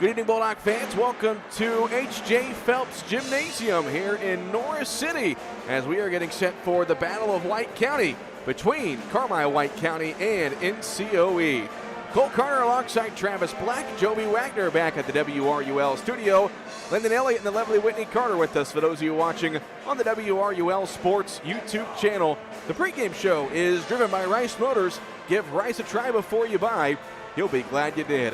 Good evening, Bulldog fans. Welcome to H.J. Phelps Gymnasium here in Norris City as we are getting set for the Battle of White County between Carmi-White County and NCOE. Cole Carter alongside Travis Black, Joby Wagner back at the WRUL studio. Lyndon Elliott and the lovely Whitney Carter with us for those of you watching on the WRUL Sports YouTube channel. The pregame show is driven by Rice Motors. Give Rice a try before you buy. You'll be glad you did.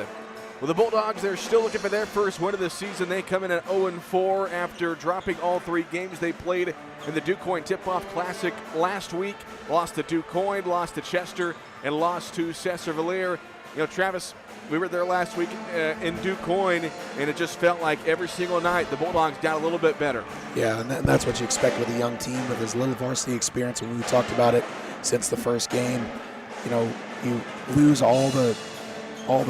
Well, the Bulldogs, they're still looking for their first win of the season. They come in at 0-4 after dropping all three games they played in the DuQuoin Tip-Off Classic last week. Lost to DuQuoin, lost to Chester, and lost to Cesar-Valliere. You know, Travis, we were there last week in DuQuoin, and it just felt like every single night the Bulldogs got a little bit better. Yeah, and that's what you expect with a young team with as little varsity experience. And we talked about it since the first game. You know, you lose all the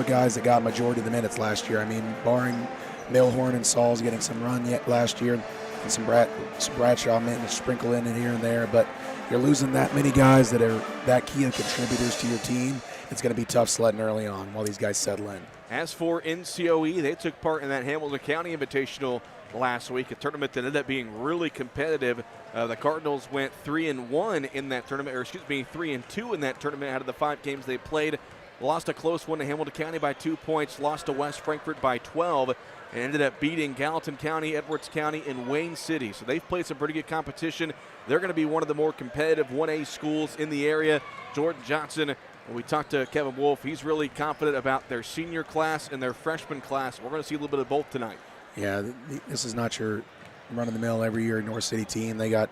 guys that got majority of the minutes last year. I mean, barring Milhorn and Sauls getting some run yet last year, and some Bradshaw minutes sprinkle in here and there, but you're losing that many guys that are that key contributors to your team. It's going to be tough sledding early on while these guys settle in. As for NCOE, they took part in that Hamilton County Invitational last week, a tournament that ended up being really competitive. The Cardinals went 3-1 in that tournament, or excuse me, 3-2 in that tournament out of the 5 games they played. Lost a close one to Hamilton County by 2 points, lost to West Frankfort by 12, and ended up beating Gallatin County, Edwards County, and Wayne City. So they've played some pretty good competition. They're going to be one of the more competitive 1A schools in the area. Jordan Johnson, when we talked to Kevin Wolf, he's really confident about their senior class and their freshman class. We're going to see a little bit of both tonight. Yeah, this is not your run-of-the-mill every year North City team. They got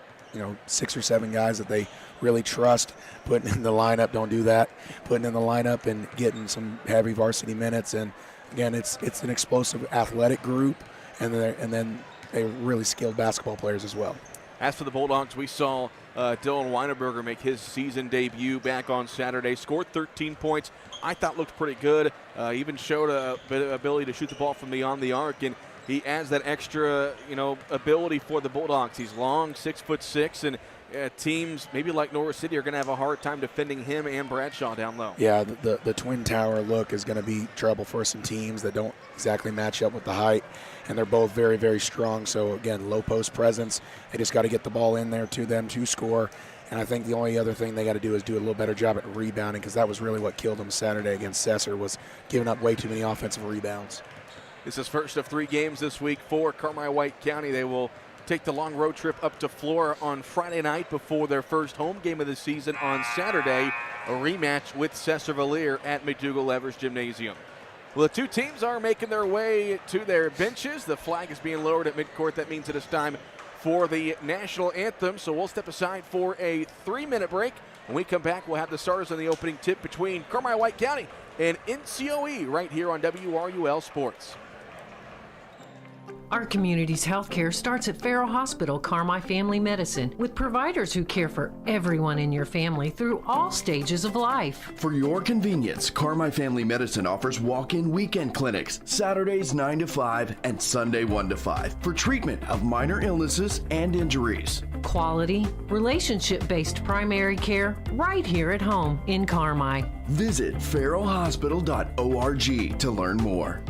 6 or 7 guys that they really trust putting in the lineup. Don't do that. Putting in the lineup and getting some heavy varsity minutes. And again, it's an explosive athletic group, and then they're really skilled basketball players as well. As for the Bulldogs, we saw Dylan Weineberger make his season debut back on Saturday. Scored 13 points. I thought looked pretty good. Even showed a bit of ability to shoot the ball from beyond the arc, and he adds that extra, ability for the Bulldogs. He's long, 6'6", and teams maybe like Norris City are going to have a hard time defending him and Bradshaw down low. Yeah, the twin tower look is going to be trouble for some teams that don't exactly match up with the height, and they're both very, very strong. So again, low post presence. They just got to get the ball in there to them to score. And I think the only other thing they got to do is do a little better job at rebounding, because that was really what killed them Saturday against Cesar, was giving up way too many offensive rebounds. This is first of 3 games this week for Carmi-White County. They will take the long road trip up to Flora on Friday night before their first home game of the season on Saturday, a rematch with Cesar-Valliere at McDougall-Evers Gymnasium. Well, the two teams are making their way to their benches. The flag is being lowered at midcourt. That means it is time for the national anthem, so we'll step aside for a 3-minute break. When we come back, we'll have the starters on the opening tip between Carmi-White County and NCOE right here on WRUL Sports. Our community's health care starts at Farrell Hospital Carmi Family Medicine, with providers who care for everyone in your family through all stages of life. For your convenience, Carmi Family Medicine offers walk-in weekend clinics, Saturdays 9 to 5 and Sunday 1 to 5, for treatment of minor illnesses and injuries. Quality, relationship-based primary care right here at home in Carmi. Visit farrellhospital.org to learn more.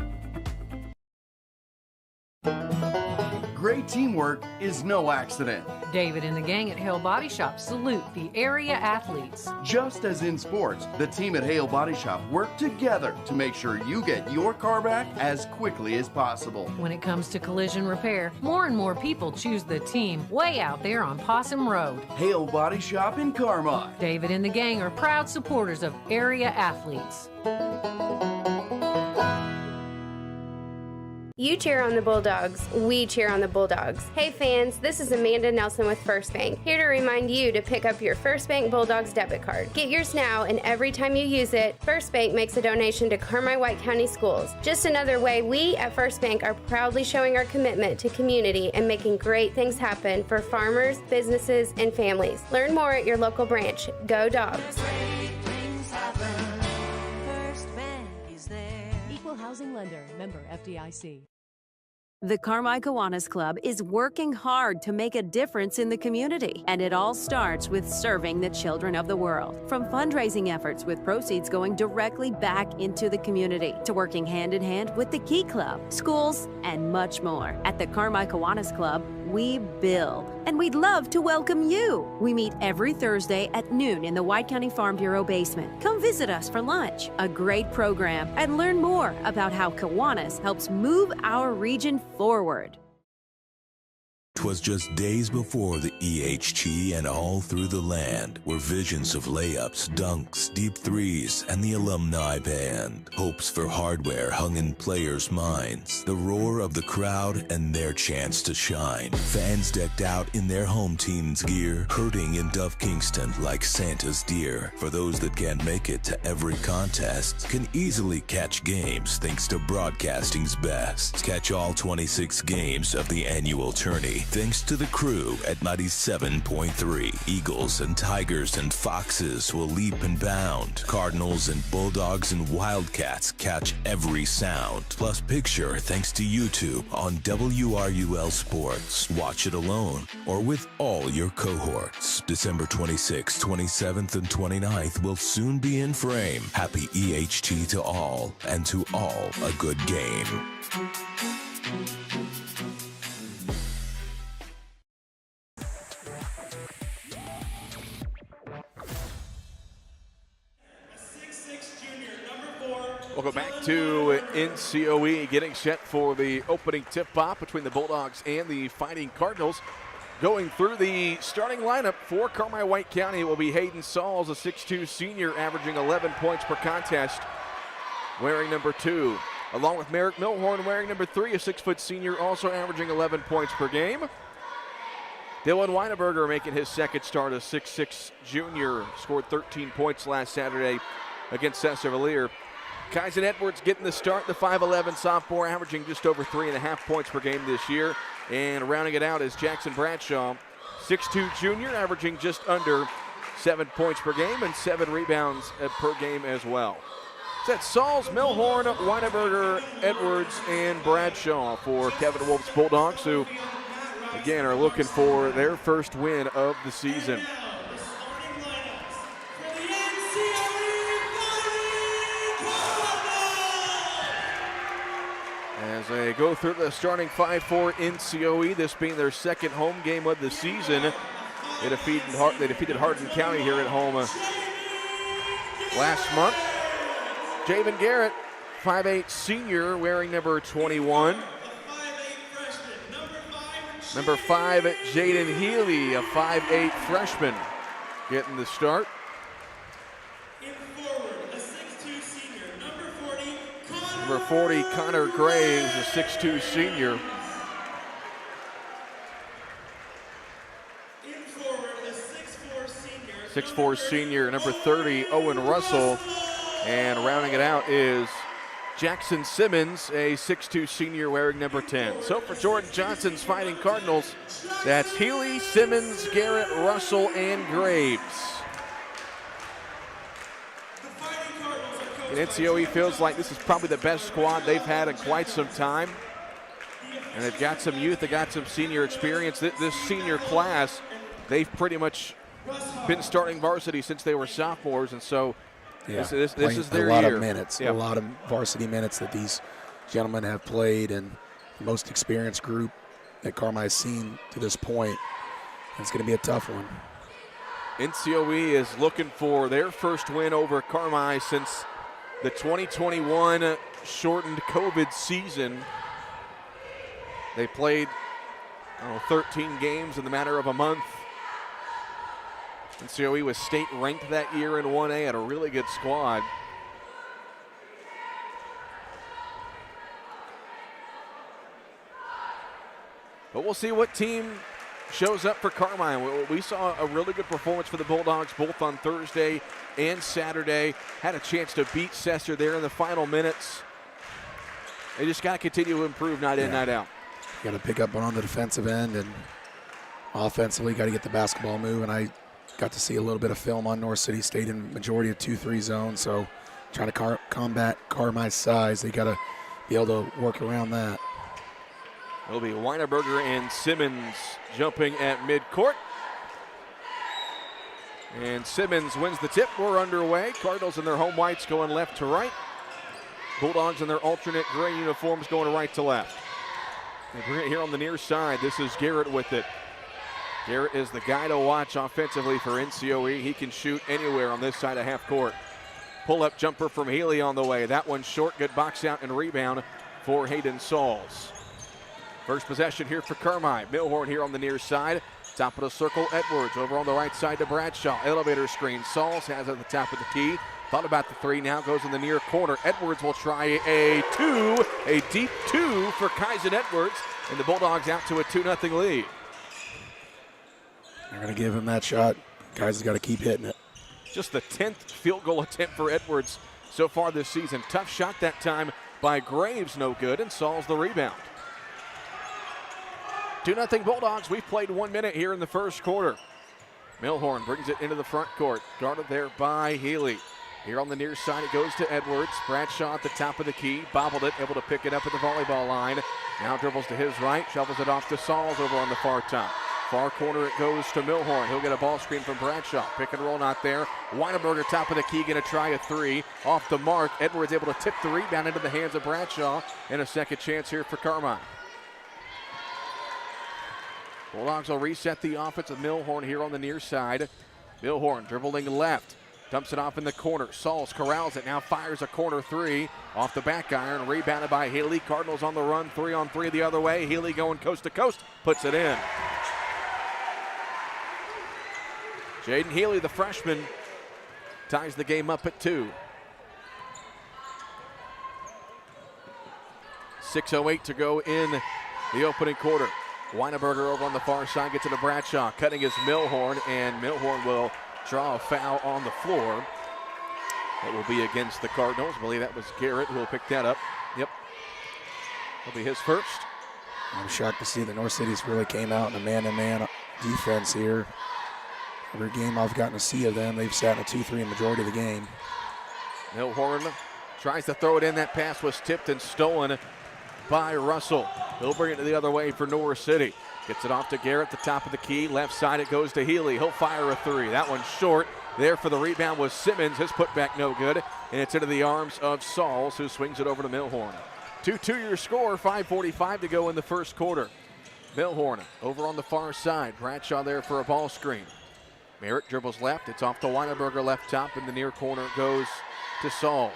Great teamwork is no accident. David and the gang at Hale Body Shop salute the area athletes. Just as in sports, the team at Hale Body Shop work together to make sure you get your car back as quickly as possible. When it comes to collision repair, more and more people choose the team way out there on Possum Road. Hale Body Shop in Carmi. David and the gang are proud supporters of area athletes. You cheer on the Bulldogs, we cheer on the Bulldogs. Hey fans, this is Amanda Nelson with First Bank, here to remind you to pick up your First Bank Bulldogs debit card. Get yours now, and every time you use it, First Bank makes a donation to Carmi-White County Schools. Just another way we at First Bank are proudly showing our commitment to community and making great things happen for farmers, businesses, and families. Learn more at your local branch. Go Dogs! Housing lender, member FDIC. The Carmi Kiwanis Club is working hard to make a difference in the community, and it all starts with serving the children of the world. From fundraising efforts with proceeds going directly back into the community to working hand in hand with the Key Club, schools, and much more. At the Carmi Kiwanis Club, we build, and we'd love to welcome you. We meet every Thursday at noon in the White County Farm Bureau basement. Come visit us for lunch, a great program, and learn more about how Kiwanis helps move our region forward. 'Twas just days before the EHT, and all through the land were visions of layups, dunks, deep threes, and the alumni band. Hopes for hardware hung in players' minds, the roar of the crowd and their chance to shine. Fans decked out in their home team's gear, herding in Dove Kingston like Santa's deer. For those that can't make it to every contest, can easily catch games thanks to broadcasting's best. Catch all 26 games of the annual tourney thanks to the crew at 97.3. Eagles and Tigers and Foxes will leap and bound. Cardinals and Bulldogs and Wildcats catch every sound. Plus picture thanks to YouTube on WRUL Sports. Watch it alone or with all your cohorts. December 26th, 27th, and 29th will soon be in frame. Happy EHT to all, and to all a good game. We'll go back to NCOE getting set for the opening tip-off between the Bulldogs and the Fighting Cardinals. Going through the starting lineup for Carmi-White County will be Hayden Sauls, a 6'2 senior, averaging 11 points per contest, wearing number 2. Along with Merrick Milhorn, wearing number 3, a 6' senior, also averaging 11 points per game. Dylan Weineberger making his second start, a 6'6 junior, scored 13 points last Saturday against Cesar-Vallier. Kyson Edwards getting the start, the 5'11 sophomore, averaging just over 3.5 points per game this year. And rounding it out is Jackson Bradshaw, 6'2 junior, averaging just under 7 points per game and 7 rebounds per game as well. So that's Sauls, Milhorn, Weineberger, Edwards, and Bradshaw for Kevin Wolf's Bulldogs, who, again, are looking for their first win of the season. As they go through the starting 5 for NCOE, this being their second home game of the season. They defeated Hardin County here at home last month. Javen Garrett, 5'8 senior, wearing number 21. Number 5, Jaden Healy, a 5'8 freshman, getting the start. Number 40, Connor Graves, a 6'2 senior. Six-four senior, number 30, Owen Russell. And rounding it out is Jackson Simmons, a 6'2 senior, wearing number 10. So for Jordan Johnson's Fighting Cardinals, that's Healy, Simmons, Garrett, Russell, and Graves. And NCOE feels like this is probably the best squad they've had in quite some time. And they've got some youth, they got some senior experience. This senior class, they've pretty much been starting varsity since they were sophomores, and so this is their year. A lot of minutes, a lot of varsity minutes that these gentlemen have played, and the most experienced group that Carmi has seen to this point. And it's going to be a tough one. NCOE is looking for their first win over Carmi since the 2021 shortened COVID season. They played 13 games in the matter of a month. NCOE was state ranked that year in 1A, had a really good squad. But we'll see what team shows up for Carmine. We saw a really good performance for the Bulldogs both on Thursday and Saturday. Had a chance to beat Cesar there in the final minutes. They just got to continue to improve night in, night out. Got to pick up on the defensive end, and offensively got to get the basketball moving. I got to see a little bit of film on North City State in majority of 2-3 zone, so trying to combat Carmine's size, they got to be able to work around that. It'll be Weineberger and Simmons jumping at midcourt. And Simmons wins the tip. We're underway. Cardinals in their home whites going left to right. Bulldogs in their alternate gray uniforms going right to left. They bring it here on the near side. This is Garrett with it. Garrett is the guy to watch offensively for NCOE. He can shoot anywhere on this side of half court. Pull-up jumper from Healy on the way. That one's short. Good box out and rebound for Hayden Sauls. First possession here for Carmine. Milhorn here on the near side. Top of the circle, Edwards over on the right side to Bradshaw. Elevator screen. Sauls has at the top of the key. Thought about the three, now goes in the near corner. Edwards will try a deep two for Kyson Edwards, and the Bulldogs out to a 2-0 lead. They're going to give him that shot. Guys has got to keep hitting it. Just the 10th field goal attempt for Edwards so far this season. Tough shot that time by Graves, no good, and Sauls the rebound. 2-0 Bulldogs. We've played 1 minute here in the first quarter. Milhorn brings it into the front court. Guarded there by Healy. Here on the near side, it goes to Edwards. Bradshaw at the top of the key. Bobbled it, able to pick it up at the volleyball line. Now dribbles to his right, shovels it off to Sauls over on the far top. Far corner, it goes to Milhorn. He'll get a ball screen from Bradshaw. Pick and roll not there. Weineberger, top of the key, going to try a three. Off the mark. Edwards able to tip the rebound into the hands of Bradshaw. And a second chance here for Carmine. Bulldogs will reset the offense with Milhorn here on the near side. Milhorn dribbling left. Dumps it off in the corner. Sauls corrals it. Now fires a corner three. Off the back iron. Rebounded by Healy. Cardinals on the run. 3-on-3 the other way. Healy going coast to coast. Puts it in. Jaden Healy, the freshman, ties the game up at 2. 6:08 to go in the opening quarter. Weineberger over on the far side gets it to Bradshaw. Cutting is Milhorn, and Milhorn will draw a foul on the floor. That will be against the Cardinals. I believe that was Garrett who will pick that up. Yep. That'll be his first. I'm shocked to see that North City's really came out in a man-to-man defense here. Every game I've gotten to see of them, they've sat in a 2-3 majority of the game. Milhorn tries to throw it in. That pass was tipped and stolen by Russell. He'll bring it the other way for North City. Gets it off to Garrett, the top of the key. Left side, it goes to Healy. He'll fire a three. That one's short. There for the rebound was Simmons. His putback no good. And it's into the arms of Sauls, who swings it over to Milhorn. 2-2 your score, 5:45 to go in the first quarter. Milhorn over on the far side. Bradshaw there for a ball screen. Merritt dribbles left. It's off to Weineberger left top. In the near corner goes to Sauls.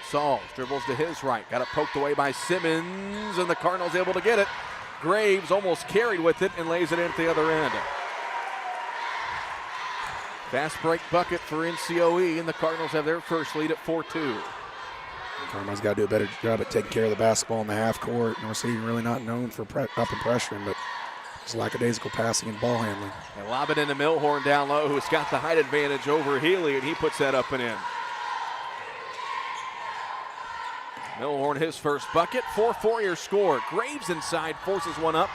Sauls dribbles to his right. Got it poked away by Simmons, and the Cardinals able to get it. Graves almost carried with it and lays it in at the other end. Fast break bucket for NCOE, and the Cardinals have their first lead at 4-2. Carmine's got to do a better job at taking care of the basketball in the half court. North City really not known for up and pressuring, but it's lackadaisical passing and ball handling. And lob it into Milhorn down low, who's got the height advantage over Healy, and he puts that up and in. Milhorn his first bucket, 4-4 your score. Graves inside forces one up,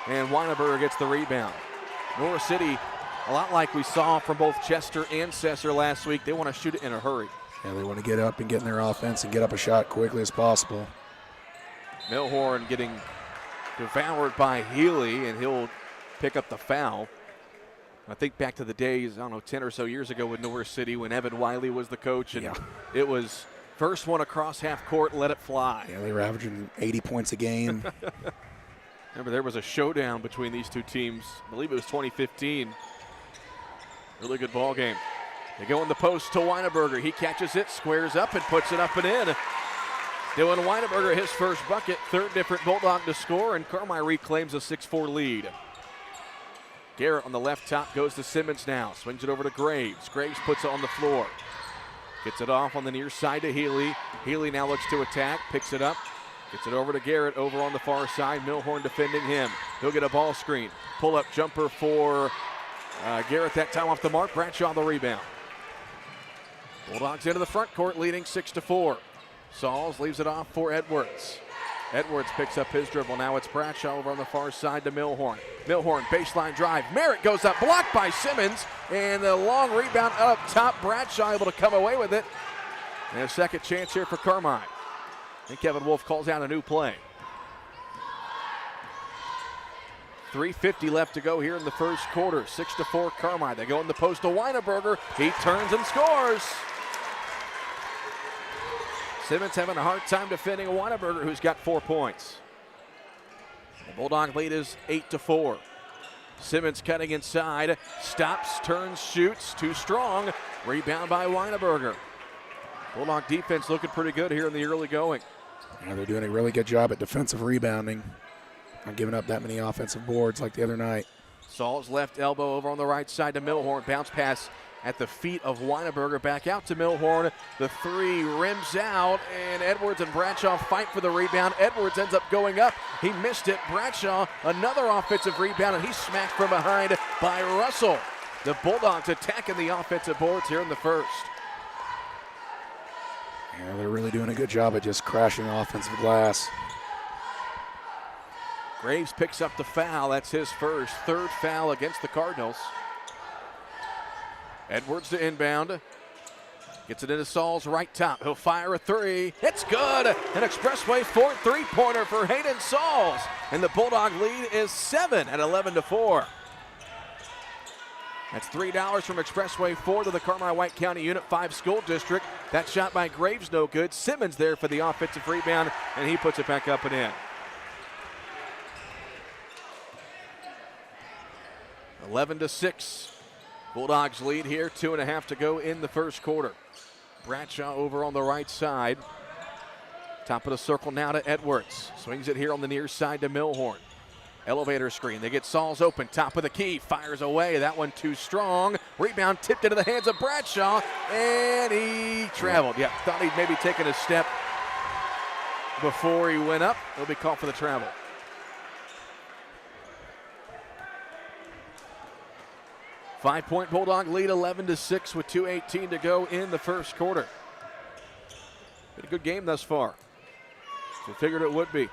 and Weineberger gets the rebound. North City, a lot like we saw from both Chester and Cesar last week, they want to shoot it in a hurry. Yeah, they want to get up and get in their offense and get up a shot quickly as possible. Milhorn getting devoured by Healy, and he'll pick up the foul. I think back to the days, 10 or so years ago with North City when Evan Wiley was the coach, and it was first one across half court, let it fly. Yeah, they were averaging 80 points a game. Remember, there was a showdown between these two teams. I believe it was 2015. Really good ball game. They go in the post to Weineberger. He catches it, squares up, and puts it up and in. Dylan Weineberger, his first bucket, third different Bulldog to score, and Carmine reclaims a 6-4 lead. Garrett on the left top goes to Simmons now. Swings it over to Graves. Graves puts it on the floor. Gets it off on the near side to Healy. Healy now looks to attack, picks it up, Gets it over to Garrett over on the far side. Milhorn defending him. He'll get a ball screen. Pull-up jumper for Garrett that time off the mark. Bradshaw the rebound. Bulldogs into the front court leading 6-4. Sauls leaves it off for Edwards. Edwards picks up his dribble. Now it's Bradshaw over on the far side to Milhorn. Milhorn, baseline drive. Merritt goes up, blocked by Simmons. And the long rebound up top. Bradshaw able to come away with it. And a second chance here for Carmi. And Kevin Wolf calls out a new play. 3:50 left to go here in the first quarter. 6-4 Carmi. They go in the post to Weinberger. He turns and scores. Simmons having a hard time defending Weinberger, who's got 4 points. The Bulldog lead is 8-4. Simmons cutting inside, stops, turns, shoots, too strong. Rebound by Weinberger. Bulldog defense looking pretty good here in the early going. Yeah, they're doing a really good job at defensive rebounding. Not giving up that many offensive boards like the other night. Saul's left elbow over on the right side to Milhorn. Bounce pass at the feet of Weinberger. Back out to Milhorn. The three rims out, and Edwards and Bradshaw fight for the rebound. Edwards ends up going up. He missed it. Bradshaw, another offensive rebound, and he's smacked from behind by Russell. The Bulldogs attacking the offensive boards here in the first. Yeah, they're really doing a good job at just crashing offensive glass. Graves picks up the foul. That's his first, third foul against the Cardinals. Edwards to inbound. Gets it into Saul's right top. He'll fire a three. It's good. An Expressway Ford three-pointer for Hayden Sauls. And the Bulldog lead is 7 at 11-4. That's $3 from Expressway Ford to the Carmi-White County Unit 5 School District. That shot by Graves, no good. Simmons there for the offensive rebound, and he puts it back up and in. 11-6. Bulldogs lead here, 2.5 to go in the first quarter. Bradshaw over on the right side. Top of the circle now to Edwards. Swings it here on the near side to Milhorn. Elevator screen. They get Sauls open. Top of the key. Fires away. That one too strong. Rebound tipped into the hands of Bradshaw. And he traveled. Yeah, thought he'd maybe taken a step before he went up. He'll be called for the travel. Five-point Bulldog lead, 11-6 with 2:18 to go in the first quarter. Been a good game thus far. So figured it would be.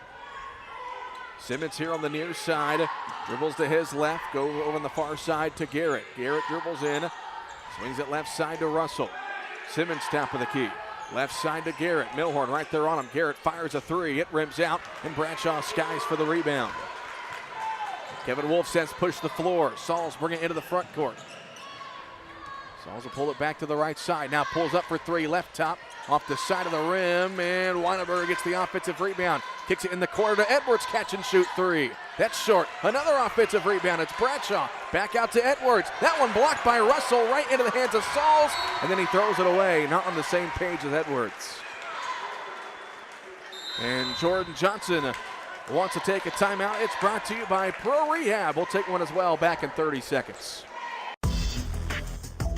Simmons here on the near side. Dribbles to his left. Go over on the far side to Garrett. Garrett dribbles in. Swings it left side to Russell. Simmons top of the key. Left side to Garrett. Milhorn right there on him. Garrett fires a three. It rims out, and Bradshaw skies for the rebound. Kevin Wolf says push the floor. Sauls bring it into the front court. Sauls will pull it back to the right side. Now pulls up for three. Left top off the side of the rim, and Weinberger gets the offensive rebound. Kicks it in the corner to Edwards. Catch and shoot three. That's short. Another offensive rebound. It's Bradshaw. Back out to Edwards. That one blocked by Russell right into the hands of Sauls, and then he throws it away. Not on the same page as Edwards. And Jordan Johnson wants to take a timeout. It's brought to you by Pro Rehab. We'll take one as well back in 30 seconds.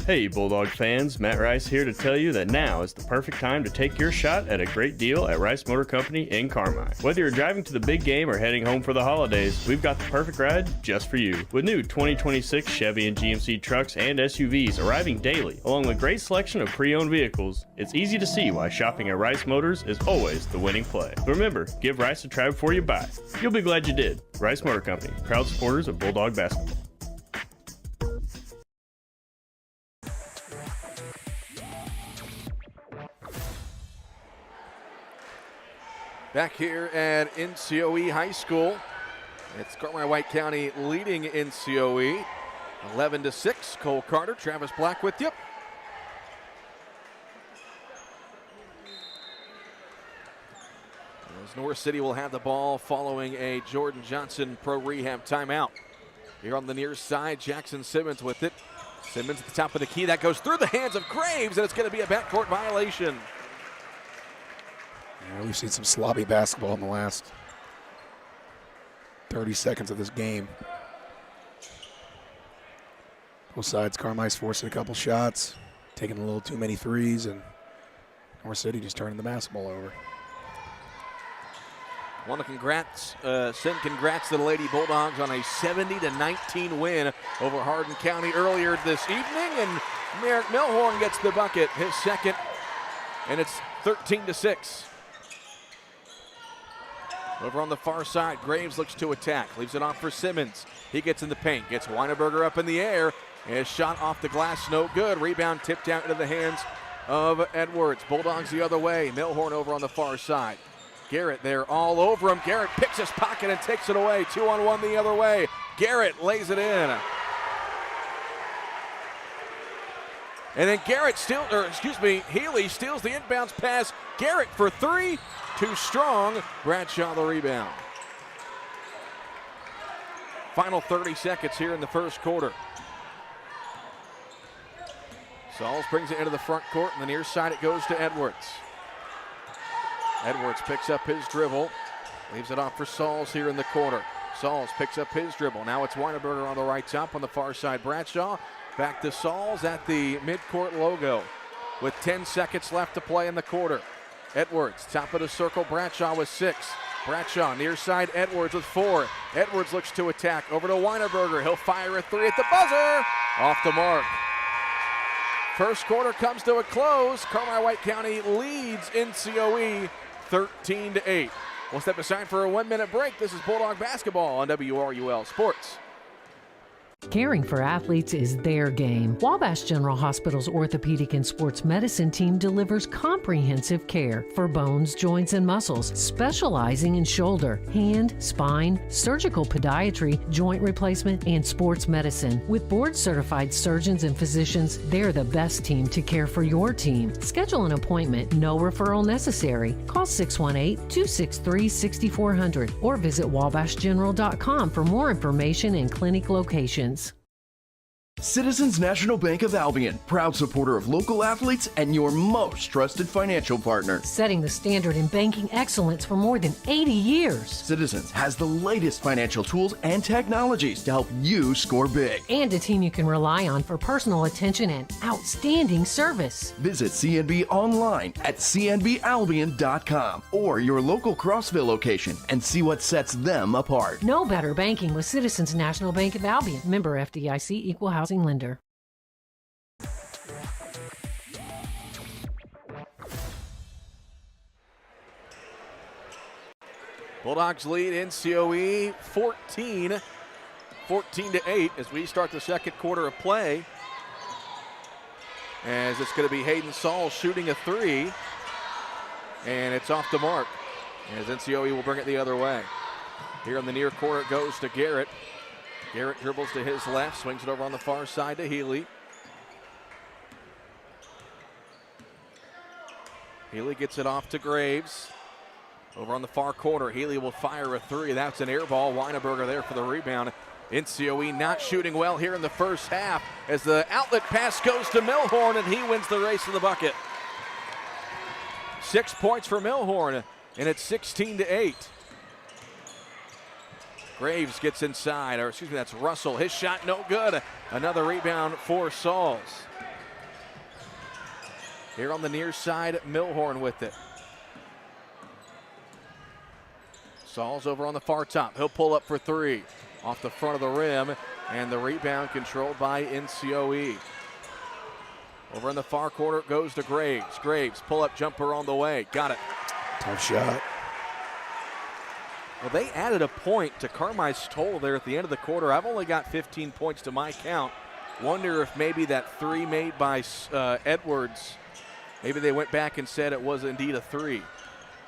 Hey Bulldog fans, Matt Rice here to tell you that now is the perfect time to take your shot at a great deal at Rice Motor Company in Carmi. Whether you're driving to the big game or heading home for the holidays, we've got the perfect ride just for you. With new 2026 Chevy and GMC trucks and SUVs arriving daily, along with a great selection of pre-owned vehicles, it's easy to see why shopping at Rice Motors is always the winning play. But remember, give Rice a try before you buy. You'll be glad you did. Rice Motor Company, proud supporters of Bulldog Basketball. Back here at NCOE High School, it's Carmi-White County leading NCOE 11-6. Cole Carter, Travis Black with you. As North City will have the ball following a Jordan Johnson Pro Rehab timeout. Here on the near side, Jackson Simmons with it. Simmons at the top of the key. That goes through the hands of Graves, and it's going to be a backcourt violation. Yeah, we've seen some sloppy basketball in the last 30 seconds of this game. Both sides, Carmi's forcing a couple shots, taking a little too many threes, and North City just turning the basketball over. Want to send congrats to the Lady Bulldogs on a 70-19 win over Hardin County earlier this evening, and Merrick Milhorn gets the bucket, his second, and it's 13-6. Over on the far side, Graves looks to attack, leaves it off for Simmons. He gets in the paint, gets Weineberger up in the air, and his shot off the glass, no good. Rebound tipped out into the hands of Edwards. Bulldogs the other way, Milhorn over on the far side. Garrett there all over him. Garrett picks his pocket and takes it away. 2-on-1 the other way. Garrett lays it in. And then Healy steals the inbounds pass. Garrett for three. Too strong. Bradshaw the rebound. Final 30 seconds here in the first quarter. Sauls brings it into the front court, and the near side it goes to Edwards. Edwards picks up his dribble, leaves it off for Sauls here in the corner. Sauls picks up his dribble. Now it's Weineberger on the right top, on the far side Bradshaw. Back to Sauls at the midcourt logo with 10 seconds left to play in the quarter. Edwards, top of the circle, Bradshaw with 6. Bradshaw near side, Edwards with 4. Edwards looks to attack, over to Weineberger. He'll fire a 3 at the buzzer. Off the mark. First quarter comes to a close. Carmi-White County leads NCOE 13-8. We'll step aside for a 1-minute break. This is Bulldog Basketball on WRUL Sports. Caring for athletes is their game. Wabash General Hospital's orthopedic and sports medicine team delivers comprehensive care for bones, joints, and muscles, specializing in shoulder, hand, spine, surgical podiatry, joint replacement, and sports medicine. With board-certified surgeons and physicians, they're the best team to care for your team. Schedule an appointment, no referral necessary. Call 618-263-6400 or visit wabashgeneral.com for more information and clinic locations. Citizens National Bank of Albion, proud supporter of local athletes and your most trusted financial partner. Setting the standard in banking excellence for more than 80 years. Citizens has the latest financial tools and technologies to help you score big. And a team you can rely on for personal attention and outstanding service. Visit CNB online at cnbalbion.com or your local Crossville location and see what sets them apart. No better banking with Citizens National Bank of Albion. Member FDIC, Equal Housing Lender. Bulldogs lead NCOE 14-8 as we start the second quarter of play. As it's going to be Hayden Sauls shooting a 3. And it's off the mark. As NCOE will bring it the other way. Here in the near corner it goes to Garrett. Garrett dribbles to his left, swings it over on the far side to Healy. Healy gets it off to Graves. Over on the far corner, Healy will fire a 3. That's an air ball. Weineberger there for the rebound. NCOE not shooting well here in the first half as the outlet pass goes to Milhorn and he wins the race to the bucket. 6 points for Milhorn and it's 16-8. Graves gets inside, or excuse me, that's Russell. His shot no good. Another rebound for Sauls. Here on the near side, Milhorn with it. Sauls over on the far top. He'll pull up for 3. Off the front of the rim, and the rebound controlled by NCOE. Over in the far corner it goes to Graves. Graves, pull-up jumper on the way. Got it. Tough shot. Well, they added a point to Carmi's total there at the end of the quarter. I've only got 15 points to my count. Wonder if maybe that 3 made by Edwards, maybe they went back and said it was indeed a 3.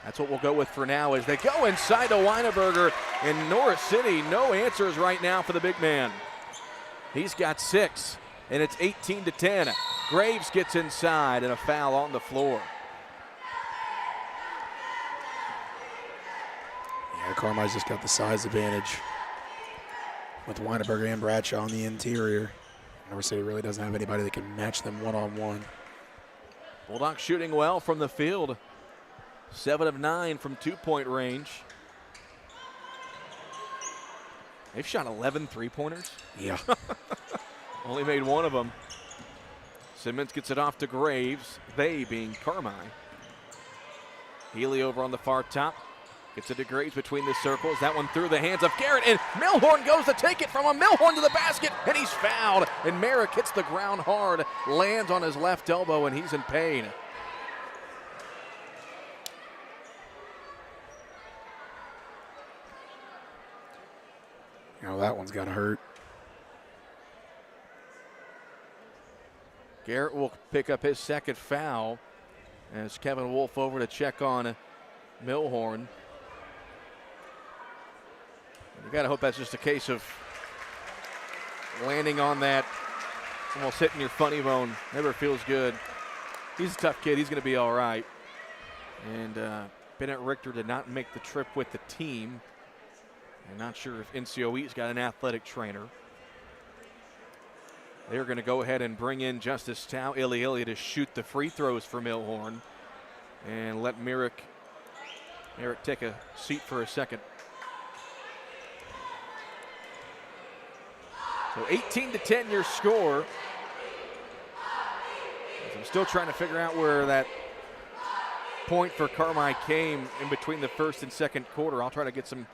That's what we'll go with for now as they go inside to Weineberger in Norris City. No answers right now for the big man. He's got 6, and it's 18-10. Graves gets inside and a foul on the floor. Yeah, Carmi's just got the size advantage with Weineberger and Bradshaw on the interior. Norris City really doesn't have anybody that can match them one-on-one. Bulldogs shooting well from the field. 7 of 9 from 2-point range. They've shot 11 3-pointers. Yeah. Only made 1 of them. Simmons gets it off to Graves, they being Carmi. Healy over on the far top. Gets it to Graves between the circles. That one through the hands of Garrett, and Milhorn goes to take it from him. Milhorn to the basket, and he's fouled. And Merrick hits the ground hard, lands on his left elbow, and he's in pain. You know, that one's got to hurt. Garrett will pick up his second foul as Kevin Wolf over to check on Milhorn. You got to hope that's just a case of landing on that, almost hitting your funny bone. Never feels good. He's a tough kid. He's going to be all right. And Bennett Richter did not make the trip with the team. I'm not sure if NCOE's got an athletic trainer. They're going to go ahead and bring in Justice Tau Iliili to shoot the free throws for Milhorn and let Merrick take a seat for a second. So 18-10 your score. I'm still trying to figure out where that point for Carmi came in between the first and second quarter. I'll try to get some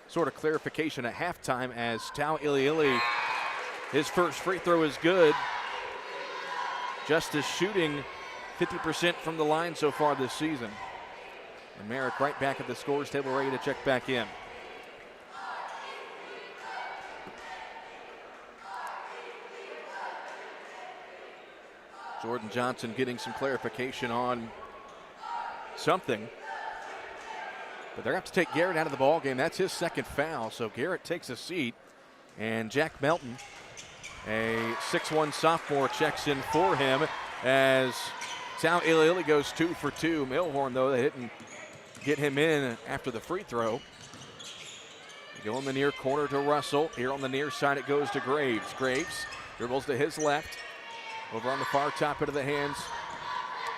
sort of clarification at halftime as Tau Iliili, his first free throw is good. Justice shooting 50% from the line so far this season. And Merrick right back at the scores table, ready to check back in. Jordan Johnson getting some clarification on something. But they're going to have to take Garrett out of the ball game. That's his second foul. So Garrett takes a seat. And Jack Melton, a 6'1 sophomore, checks in for him as Tau Iliili goes 2 for 2. Milhorn, though, they didn't get him in after the free throw. They go in the near corner to Russell. Here on the near side, it goes to Graves. Graves dribbles to his left. Over on the far top into the hands.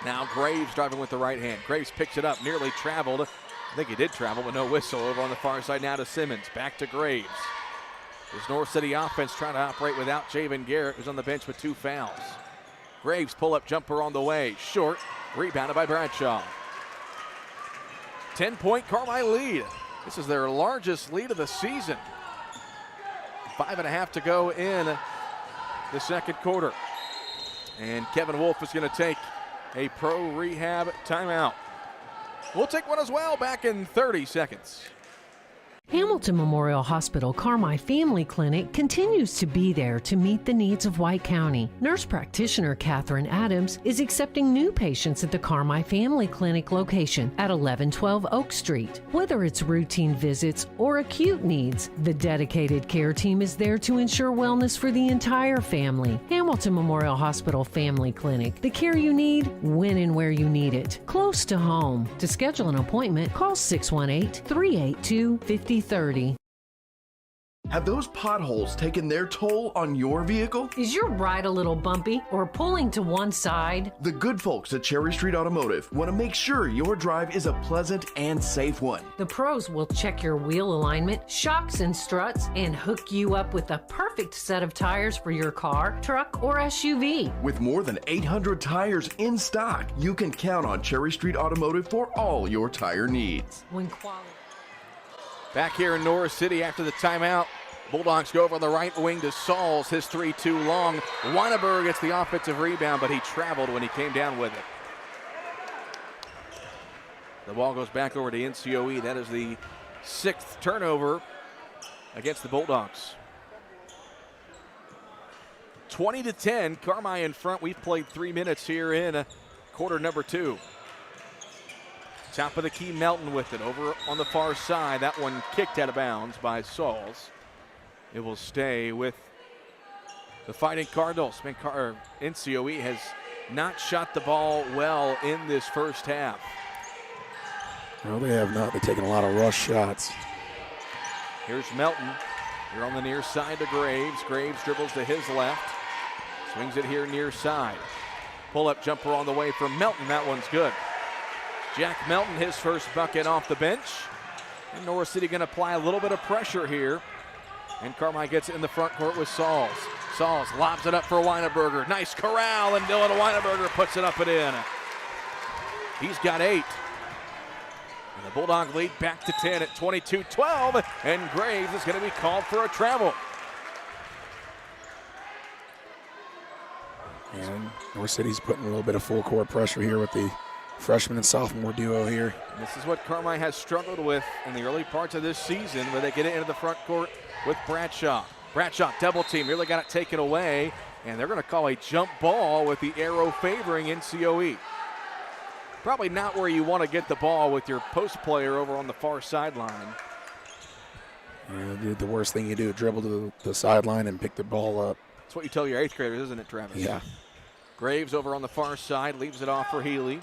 Now Graves driving with the right hand. Graves picks it up, nearly traveled. I think he did travel, but no whistle. Over on the far side now to Simmons. Back to Graves. This North City offense trying to operate without Javen Garrett, who's on the bench with 2 fouls. Graves pull-up jumper on the way. Short. Rebounded by Bradshaw. 10-point Carmi lead. This is their largest lead of the season. 5.5 to go in the second quarter. And Kevin Wolf is going to take a pro rehab timeout. We'll take one as well, back in 30 seconds. Hamilton Memorial Hospital Carmi Family Clinic continues to be there to meet the needs of White County. Nurse practitioner Katherine Adams is accepting new patients at the Carmi Family Clinic location at 1112 Oak Street. Whether it's routine visits or acute needs, the dedicated care team is there to ensure wellness for the entire family. Hamilton Memorial Hospital Family Clinic. The care you need, when and where you need it. Close to home. To schedule an appointment, call 618-382-5030. Have those potholes taken their toll on your vehicle? Is your ride a little bumpy or pulling to one side? The good folks at Cherry Street Automotive want to make sure your drive is a pleasant and safe one. The pros will check your wheel alignment, shocks and struts, and hook you up with the perfect set of tires for your car, truck, or SUV. With more than 800 tires in stock, you can count on Cherry Street Automotive for all your tire needs. When quality. Back here in Norris City after the timeout. Bulldogs go over the right wing to Sauls. His 3 too long. Weineberg gets the offensive rebound, but he traveled when he came down with it. The ball goes back over to NCOE. That is the 6th turnover against the Bulldogs. 20-10, Carmi in front. We've played 3 minutes here in quarter number 2. Top of the key, Melton with it. Over on the far side, that one kicked out of bounds by Sauls. It will stay with the Fighting Cardinals. NCOE has not shot the ball well in this first half. No, they have not. They're taking a lot of rush shots. Here's Melton. Here on the near side to Graves. Graves dribbles to his left. Swings it here near side. Pull-up jumper on the way from Melton. That one's good. Jack Melton, his first bucket off the bench. And Norris City going to apply a little bit of pressure here. And Carmi gets it in the front court with Sauls. Sauls lobs it up for Weineberger. Nice corral, and Dylan Weineberger puts it up and in. He's got 8. And the Bulldog lead back to 10 at 22-12, and Graves is going to be called for a travel. And North City's putting a little bit of full court pressure here with the freshman and sophomore duo here. And this is what Carmi has struggled with in the early parts of this season, where they get it into the front court with Bradshaw. Bradshaw double team, really got it taken away, and they're going to call a jump ball with the arrow favoring NCOE. Probably not where you want to get the ball with your post player over on the far sideline. Yeah, the worst thing you do, dribble to the sideline and pick the ball up. That's what you tell your 8th graders, isn't it, Travis? Yeah. Graves over on the far side, leaves it off for Healy.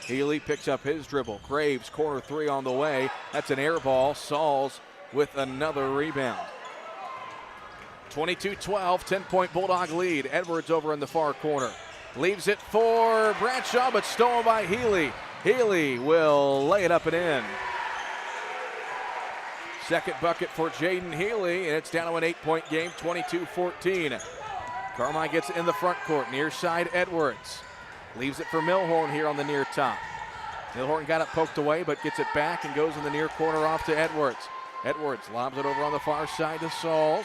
Healy picks up his dribble. Graves, corner three on the way. That's an air ball. Sauls with another rebound. 22-12, 10-point Bulldog lead. Edwards over in the far corner. Leaves it for Bradshaw, but stolen by Healy. Healy will lay it up and in. Second bucket for Jaden Healy, and it's down to an 8-point game, 22-14. Carmi gets it in the front court, near side Edwards. Leaves it for Milhorn here on the near top. Milhorn got it poked away, but gets it back and goes in the near corner off to Edwards. Edwards lobs it over on the far side to Sauls.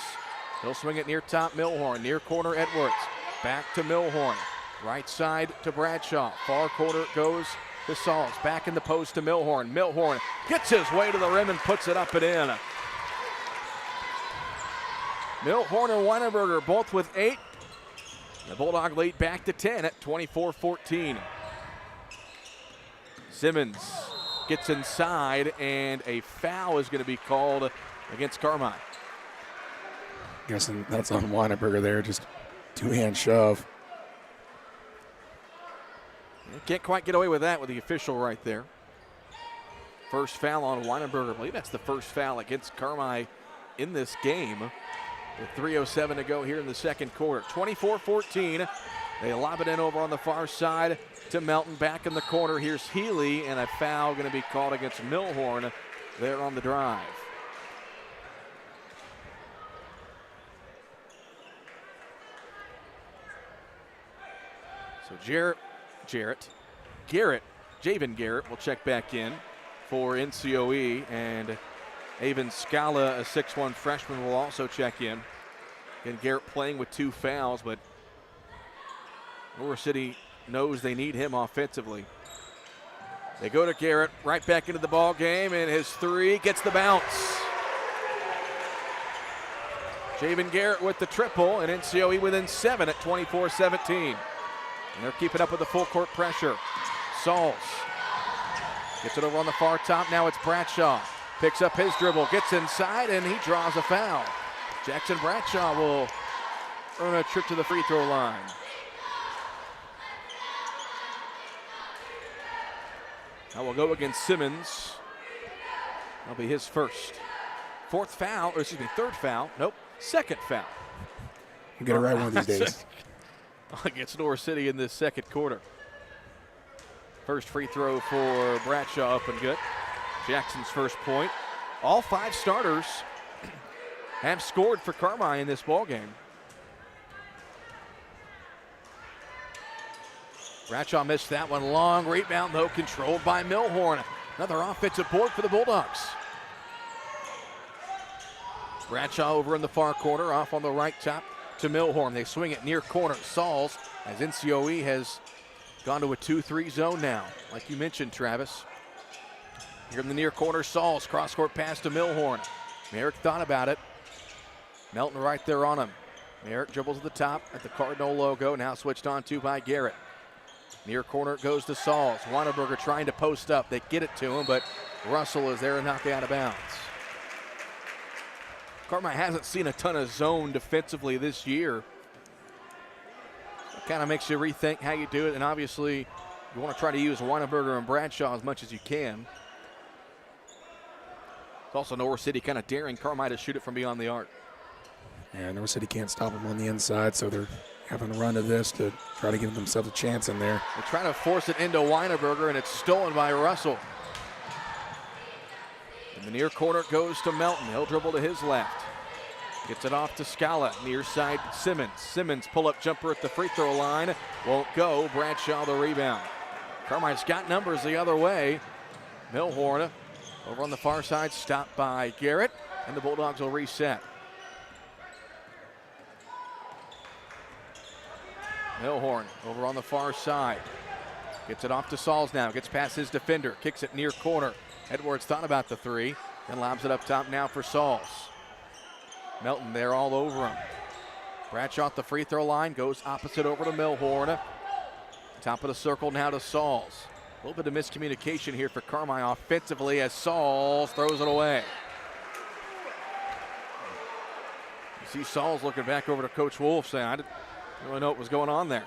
He'll swing it near top Milhorn, near corner Edwards. Back to Milhorn, right side to Bradshaw. Far corner goes to Sauls, back in the post to Milhorn. Milhorn gets his way to the rim and puts it up and in. Milhorn and Weinberger both with 8. The Bulldog lead back to 10 at 24-14. Simmons gets inside, and a foul is going to be called against Carmi. Guessing that's on Weinberger there, just two-hand shove. Can't quite get away with that with the official right there. First foul on Weinberger. I believe that's the first foul against Carmi in this game. With 3:07 to go here in the second quarter. 24-14. They lob it in over on the far side to Melton. Back in the corner. Here's Healy, and a foul going to be called against Milhorn there on the drive. So Javen Garrett will check back in for NCOE, and Avon Scala, a 6'1 freshman, will also check in. And Garrett playing with 2 fouls, but North City knows they need him offensively. They go to Garrett, right back into the ball game, and his 3 gets the bounce. Javen Garrett with the triple, and NCOE within 7 at 24-17. And they're keeping up with the full court pressure. Sauls gets it over on the far top. Now it's Bradshaw. Picks up his dribble, gets inside, and he draws a foul. Jackson Bradshaw will earn a trip to the free throw line. That will go against Simmons. That'll be his first. Third foul. Nope, second foul. You get it right one of these days. Against North City in this second quarter. First free throw for Bradshaw, up and good. Jackson's first point. All 5 starters have scored for Carmi in this ballgame. Bradshaw missed that one. Long rebound, though, controlled by Milhorn. Another offensive board for the Bulldogs. Bradshaw over in the far corner, off on the right top to Milhorn. They swing it near corner. Sauls, as NCOE has gone to a 2-3 zone now, like you mentioned, Travis. Here in the near corner, Sauls, cross-court pass to Milhorn. Merrick thought about it. Melton right there on him. Merrick dribbles to the top at the Cardinal logo, now switched on to by Garrett. Near corner goes to Sauls. Weinberger trying to post up. They get it to him, but Russell is there and knocked out of bounds. Carmi hasn't seen a ton of zone defensively this year. It kind of makes you rethink how you do it, and obviously you want to try to use Weinberger and Bradshaw as much as you can. It's also North City kind of daring Carmi to shoot it from beyond the arc. Yeah, North City can't stop them on the inside, so they're having a run to this to try to give themselves a chance in there. They're trying to force it into Weinberger, and it's stolen by Russell. In the near corner goes to Melton. He'll dribble to his left. Gets it off to Scala, near side Simmons. Simmons pull-up jumper at the free throw line. Won't go. Bradshaw the rebound. Carmi's got numbers the other way. Milhorn Over on the far side, stopped by Garrett, and the Bulldogs will reset. Milhorn over on the far side. Gets it off to Sauls now. Gets past his defender. Kicks it near corner. Edwards thought about the three. Then lobs it up top now for Sauls. Melton there all over him. Bradshaw at the free throw line. Goes opposite over to Milhorn. Top of the circle now to Sauls. A little bit of miscommunication here for Carmi offensively as Sauls throws it away. You see Sauls looking back over to Coach Wolf saying, I didn't really know what was going on there.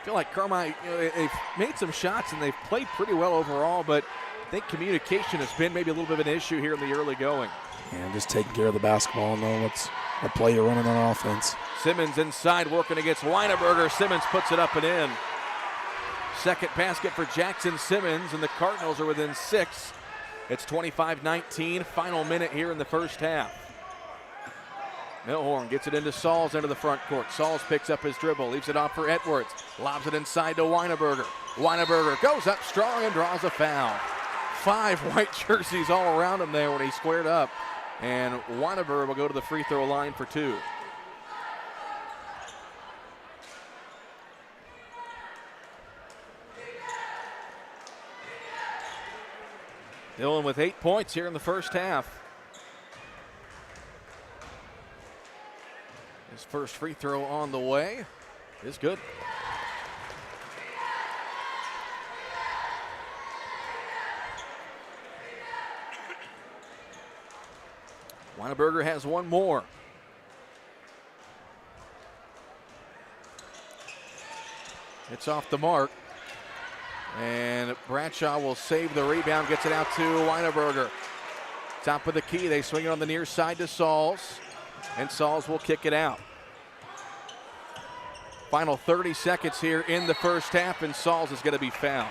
I feel like Carmi, they've made some shots and they've played pretty well overall, but I think communication has been maybe a little bit of an issue here in the early going. And just taking care of the basketball and knowing what play you're running on offense. Simmons inside working against Weineberger. Simmons puts it up and in. Second basket for Jackson Simmons, and the Cardinals are within 6. It's 25-19, final minute here in the first half. Milhorn gets it into Sauls into the front court. Sauls picks up his dribble, leaves it off for Edwards, lobs it inside to Weineberger. Weineberger goes up strong and draws a foul. 5 white jerseys all around him there when he squared up. And Weineberger will go to the free throw line for 2. Dillon with 8 points here in the first half. His first free throw on the way is good. Weineberger has one more. It's off the mark. And Bradshaw will save the rebound, gets it out to Weineberger. Top of the key, they swing it on the near side to Sauls, and Sauls will kick it out. Final 30 seconds here in the first half, and Sauls is going to be fouled.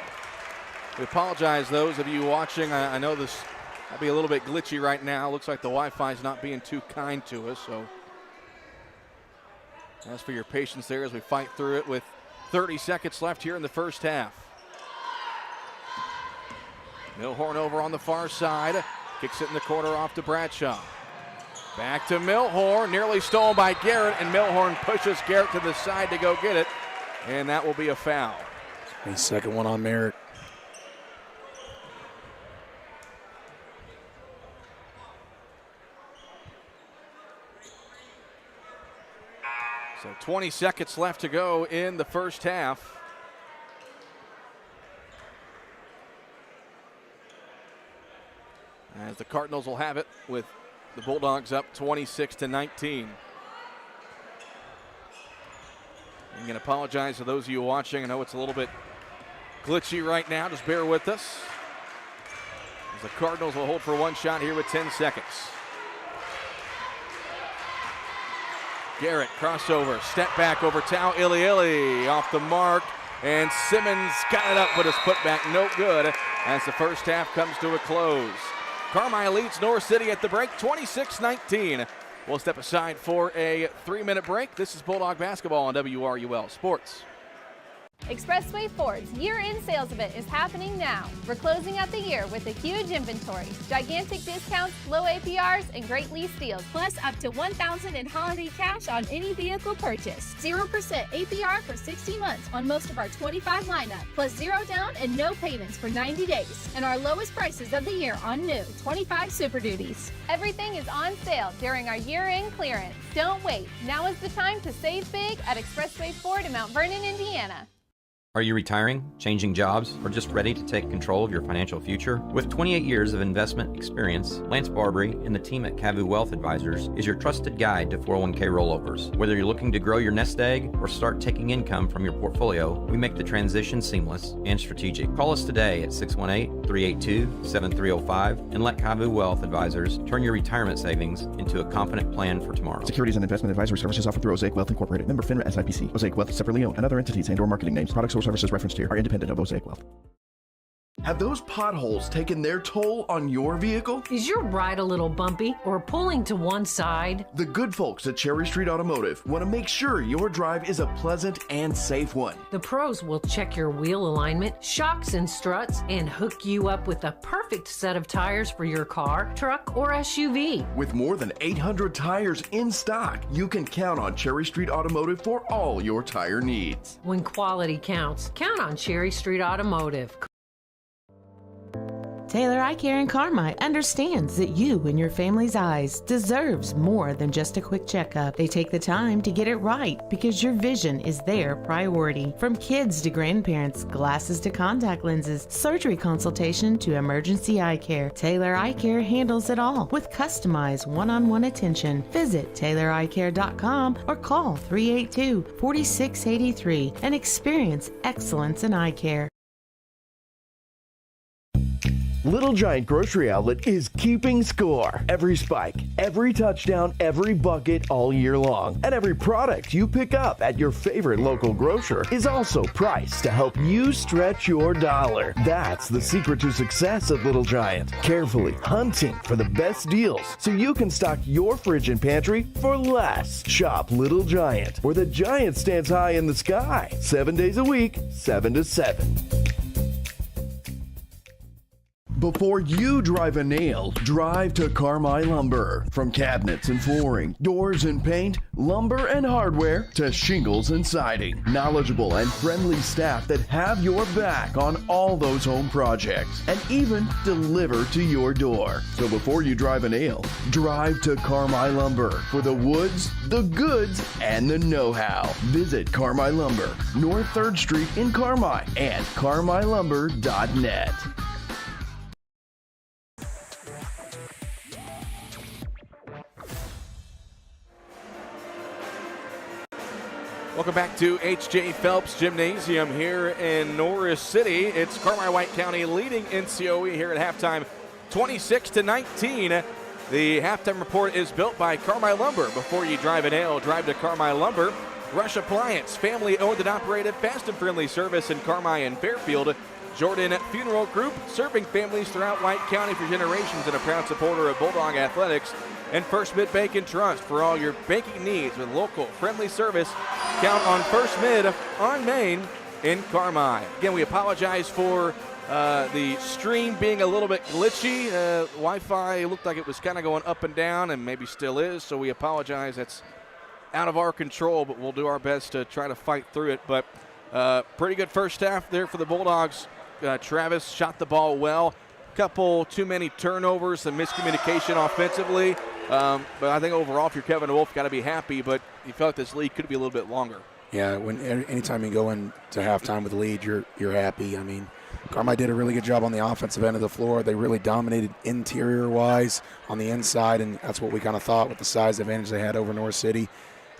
We apologize, those of you watching. I know this might be a little bit glitchy right now. Looks like the Wi-Fi is not being too kind to us, so as for your patience there as we fight through it with 30 seconds left here in the first half. Milhorn over on the far side. Kicks it in the corner off to Bradshaw. Back to Milhorn. Nearly stolen by Garrett, and Milhorn pushes Garrett to the side to go get it. And that will be a foul. His second one on Merritt. So 20 seconds left to go in the first half. As the Cardinals will have it with the Bulldogs up 26-19. I'm going to apologize to those of you watching. I know it's a little bit glitchy right now. Just bear with us. As the Cardinals will hold for one shot here with 10 seconds. Garrett, crossover, step back over Tau Ili off the mark. And Simmons got it up, but his putback no good as the first half comes to a close. Carmi leads North City at the break, 26-19. We'll step aside for a 3-minute break. This is Bulldog Basketball on WRUL Sports. Expressway Ford's year-end sales event is happening now. We're closing out the year with a huge inventory, gigantic discounts, low APRs, and great lease deals, plus up to $1,000 in holiday cash on any vehicle purchase. 0% APR for 60 months on most of our 25 lineup, plus 0 down and no payments for 90 days. And our lowest prices of the year on new 25 Super Duties. Everything is on sale during our year-end clearance. Don't wait. Now is the time to save big at Expressway Ford in Mount Vernon, Indiana. Are you retiring, changing jobs, or just ready to take control of your financial future? With 28 years of investment experience, Lance Barbary and the team at Cavu Wealth Advisors is your trusted guide to 401k rollovers. Whether you're looking to grow your nest egg or start taking income from your portfolio, we make the transition seamless and strategic. Call us today at 618-382-7305 and let Cavu Wealth Advisors turn your retirement savings into a confident plan for tomorrow. Securities and investment advisory services offered through Osaic Wealth Incorporated. Member FINRA SIPC. Osaic Wealth is separately owned, and other entities and/or marketing names, products, or services referenced here are independent of Osaic Wealth. Have those potholes taken their toll on your vehicle? Is your ride a little bumpy or pulling to one side? The good folks at Cherry Street Automotive want to make sure your drive is a pleasant and safe one. The pros will check your wheel alignment, shocks and struts, and hook you up with the perfect set of tires for your car, truck, or SUV. With more than 800 tires in stock, you can count on Cherry Street Automotive for all your tire needs. When quality counts, count on Cherry Street Automotive. Taylor Eye Care in Carmi understands that you and your family's eyes deserves more than just a quick checkup. They take the time to get it right because your vision is their priority. From kids to grandparents, glasses to contact lenses, surgery consultation to emergency eye care, Taylor Eye Care handles it all with customized one-on-one attention. Visit TaylorEyeCare.com or call 382-4683 and experience excellence in eye care. Little Giant Grocery Outlet is keeping score. Every spike, every touchdown, every bucket all year long. And every product you pick up at your favorite local grocer is also priced to help you stretch your dollar. That's the secret to success at Little Giant. Carefully hunting for the best deals so you can stock your fridge and pantry for less. Shop Little Giant, where the giant stands high in the sky. 7 days a week, 7 to 7. Before you drive a nail, drive to Carmi Lumber. From cabinets and flooring, doors and paint, lumber and hardware, to shingles and siding. Knowledgeable and friendly staff that have your back on all those home projects and even deliver to your door. So before you drive a nail, drive to Carmi Lumber for the woods, the goods, and the know-how. Visit Carmi Lumber, North 3rd Street in Carmi and carmilumber.net. Welcome back to H.J. Phelps Gymnasium here in Norris City. It's Carmi-White County leading NCOE here at halftime, 26-19. The halftime report is built by Carmi Lumber. Before you drive a nail, drive to Carmi Lumber. Rush Appliance, family owned and operated, fast and friendly service in Carmi and Fairfield. Jordan Funeral Group, serving families throughout White County for generations and a proud supporter of Bulldog Athletics. And First Mid Bank and Trust for all your banking needs with local friendly service. Count on First Mid on Main in Carmi. Again, we apologize for the stream being a little bit glitchy. Wi-Fi looked like it was kind of going up and down and maybe still is, so we apologize. That's out of our control, but we'll do our best to try to fight through it. But pretty good first half there for the Bulldogs. Travis shot the ball well. Couple too many turnovers, some miscommunication offensively. But I think overall, if you're Kevin Wolf, got to be happy. But you felt like this lead could be a little bit longer. Yeah, anytime you go into halftime with a lead, you're happy. I mean, Carmi did a really good job on the offensive end of the floor. They really dominated interior-wise on the inside, and that's what we kind of thought with the size advantage they had over North City.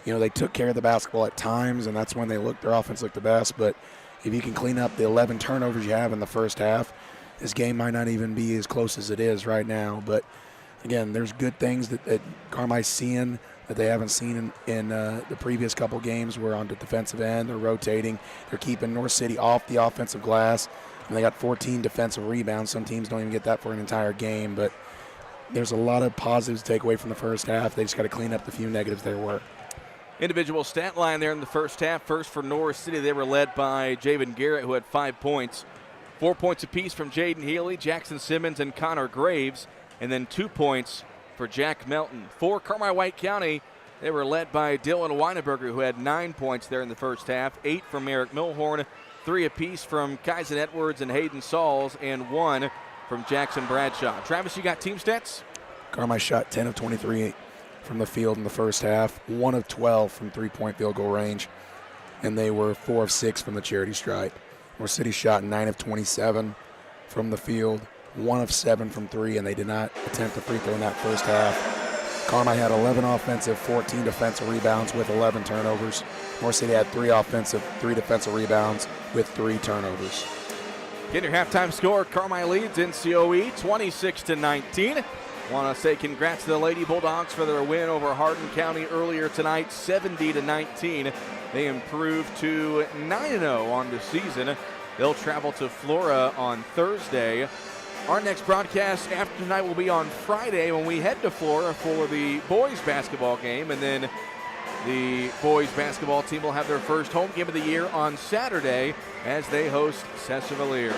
You know, they took care of the basketball at times, and that's when their offense looked the best. But if you can clean up the 11 turnovers you have in the first half, this game might not even be as close as it is right now. But, again, there's good things that Carmi's seeing that they haven't seen in the previous couple games. Where on the defensive end, they're rotating. They're keeping North City off the offensive glass. And they got 14 defensive rebounds. Some teams don't even get that for an entire game. But there's a lot of positives to take away from the first half. They just got to clean up the few negatives there were. Individual stat line there in the first half. First for Norris City, they were led by Javen Garrett, who had 5 points. 4 points apiece from Jaden Healy, Jackson Simmons, and Connor Graves. And then 2 points for Jack Melton. For Carmi-White County, they were led by Dylan Weineberger, who had 9 points there in the first half. 8 from Eric Milhorn, 3 apiece from Kyson Edwards and Hayden Sauls, and 1 from Jackson Bradshaw. Travis, you got team stats? Carmi shot 10 of 23 from the field in the first half, 1 of 12 from three-point field goal range, and they were 4 of 6 from the charity stripe. North City shot 9 of 27 from the field, 1 of 7 from 3, and they did not attempt a free throw in that first half. Carmi had 11 offensive, 14 defensive rebounds with 11 turnovers. North City had 3 offensive, 3 defensive rebounds with 3 turnovers. Get your halftime score. Carmi leads NCOE 26-19. Want to say congrats to the Lady Bulldogs for their win over Hardin County earlier tonight, 70-19. They improved to 9-0 on the season. They'll travel to Flora on Thursday. Our next broadcast after tonight will be on Friday when we head to Flora for the boys basketball game, and then the boys basketball team will have their first home game of the year on Saturday as they host Sessavalier.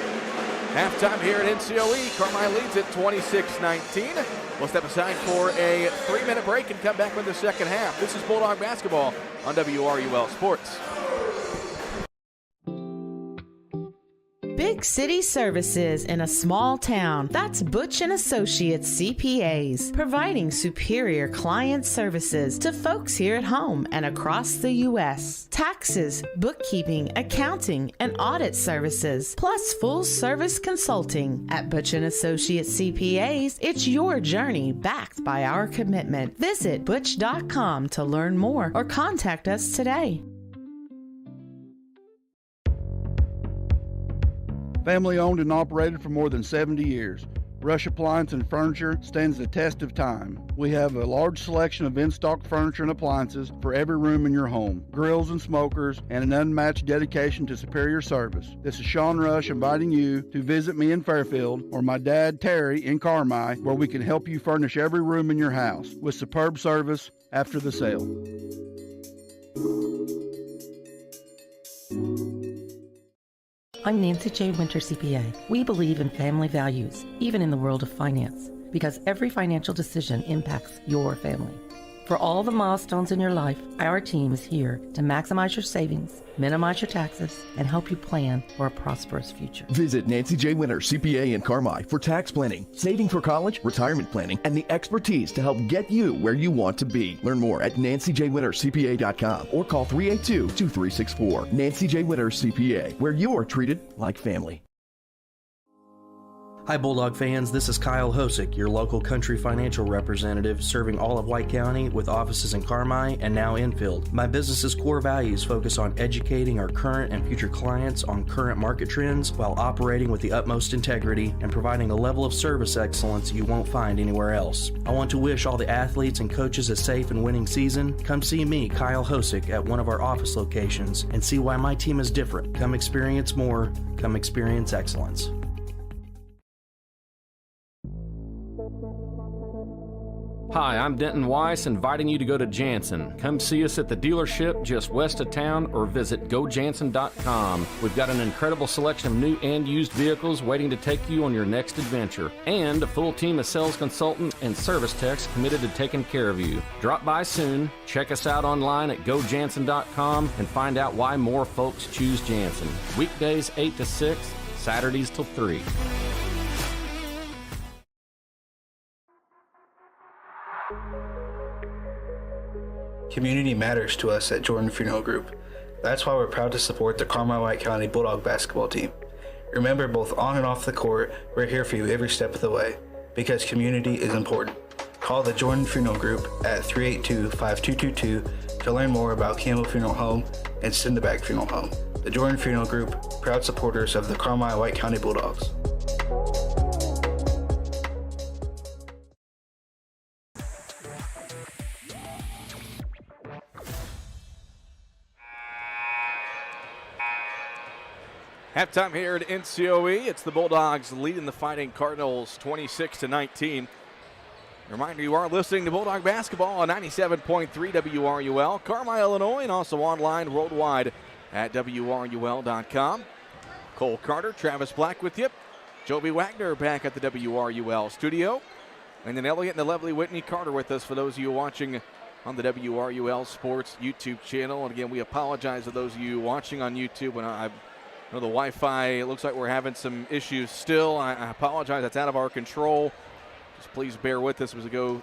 Halftime here at NCOE, Carmi leads at 26-19. We'll step aside for a 3-minute break and come back with the second half. This is Bulldog Basketball on WRUL Sports. Big city services in a small town. That's Butch & Associates CPAs, providing superior client services to folks here at home and across the U.S. Taxes, bookkeeping, accounting, and audit services, plus full-service consulting. At Butch & Associates CPAs, it's your journey backed by our commitment. Visit butch.com to learn more or contact us today. Family owned and operated for more than 70 years. Rush Appliance and Furniture stands the test of time. We have a large selection of in-stock furniture and appliances for every room in your home, grills and smokers, and an unmatched dedication to superior service. This is Sean Rush inviting you to visit me in Fairfield or my dad Terry in Carmi, where we can help you furnish every room in your house with superb service after the sale. I'm Nancy J. Winter, CPA. We believe in family values, even in the world of finance, because every financial decision impacts your family. For all the milestones in your life, our team is here to maximize your savings, minimize your taxes, and help you plan for a prosperous future. Visit Nancy J. Winter, CPA in Carmi for tax planning, saving for college, retirement planning, and the expertise to help get you where you want to be. Learn more at nancyjwintercpa.com or call 382-2364. Nancy J. Winter, CPA, where you're treated like family. Hi Bulldog fans, this is Kyle Hosick, your local country financial representative serving all of White County with offices in Carmi and now Enfield. My business's core values focus on educating our current and future clients on current market trends while operating with the utmost integrity and providing a level of service excellence you won't find anywhere else. I want to wish all the athletes and coaches a safe and winning season. Come see me, Kyle Hosick, at one of our office locations and see why my team is different. Come experience more. Come experience excellence. Hi, I'm Denton Weiss, inviting you to go to Jansen. Come see us at the dealership just west of town or visit gojansen.com. We've got an incredible selection of new and used vehicles waiting to take you on your next adventure. And a full team of sales consultants and service techs committed to taking care of you. Drop by soon, check us out online at gojansen.com and find out why more folks choose Jansen. Weekdays 8 to 6, Saturdays till 3. Community matters to us at Jordan Funeral Group. That's why we're proud to support the Carmi-White County Bulldog Basketball team. Remember, both on and off the court, we're here for you every step of the way, because community is important. Call the Jordan Funeral Group at 382-5222 to learn more about Campbell Funeral Home and Cinderback Funeral Home. The Jordan Funeral Group, proud supporters of the Carmi-White County Bulldogs. Halftime here at NCOE. It's the Bulldogs leading the Fighting Cardinals 26-19. Reminder, you are listening to Bulldog Basketball on 97.3 WRUL, Carmi, Illinois, and also online worldwide at WRUL.com. Cole Carter, Travis Black with you. Joby Wagner back at the WRUL studio. And then Elliott and the lovely Whitney Carter with us for those of you watching on the WRUL Sports YouTube channel. And again, we apologize to those of you watching on YouTube. When I know the Wi-Fi, it looks like we're having some issues still. I apologize. That's out of our control. Just please bear with us as we go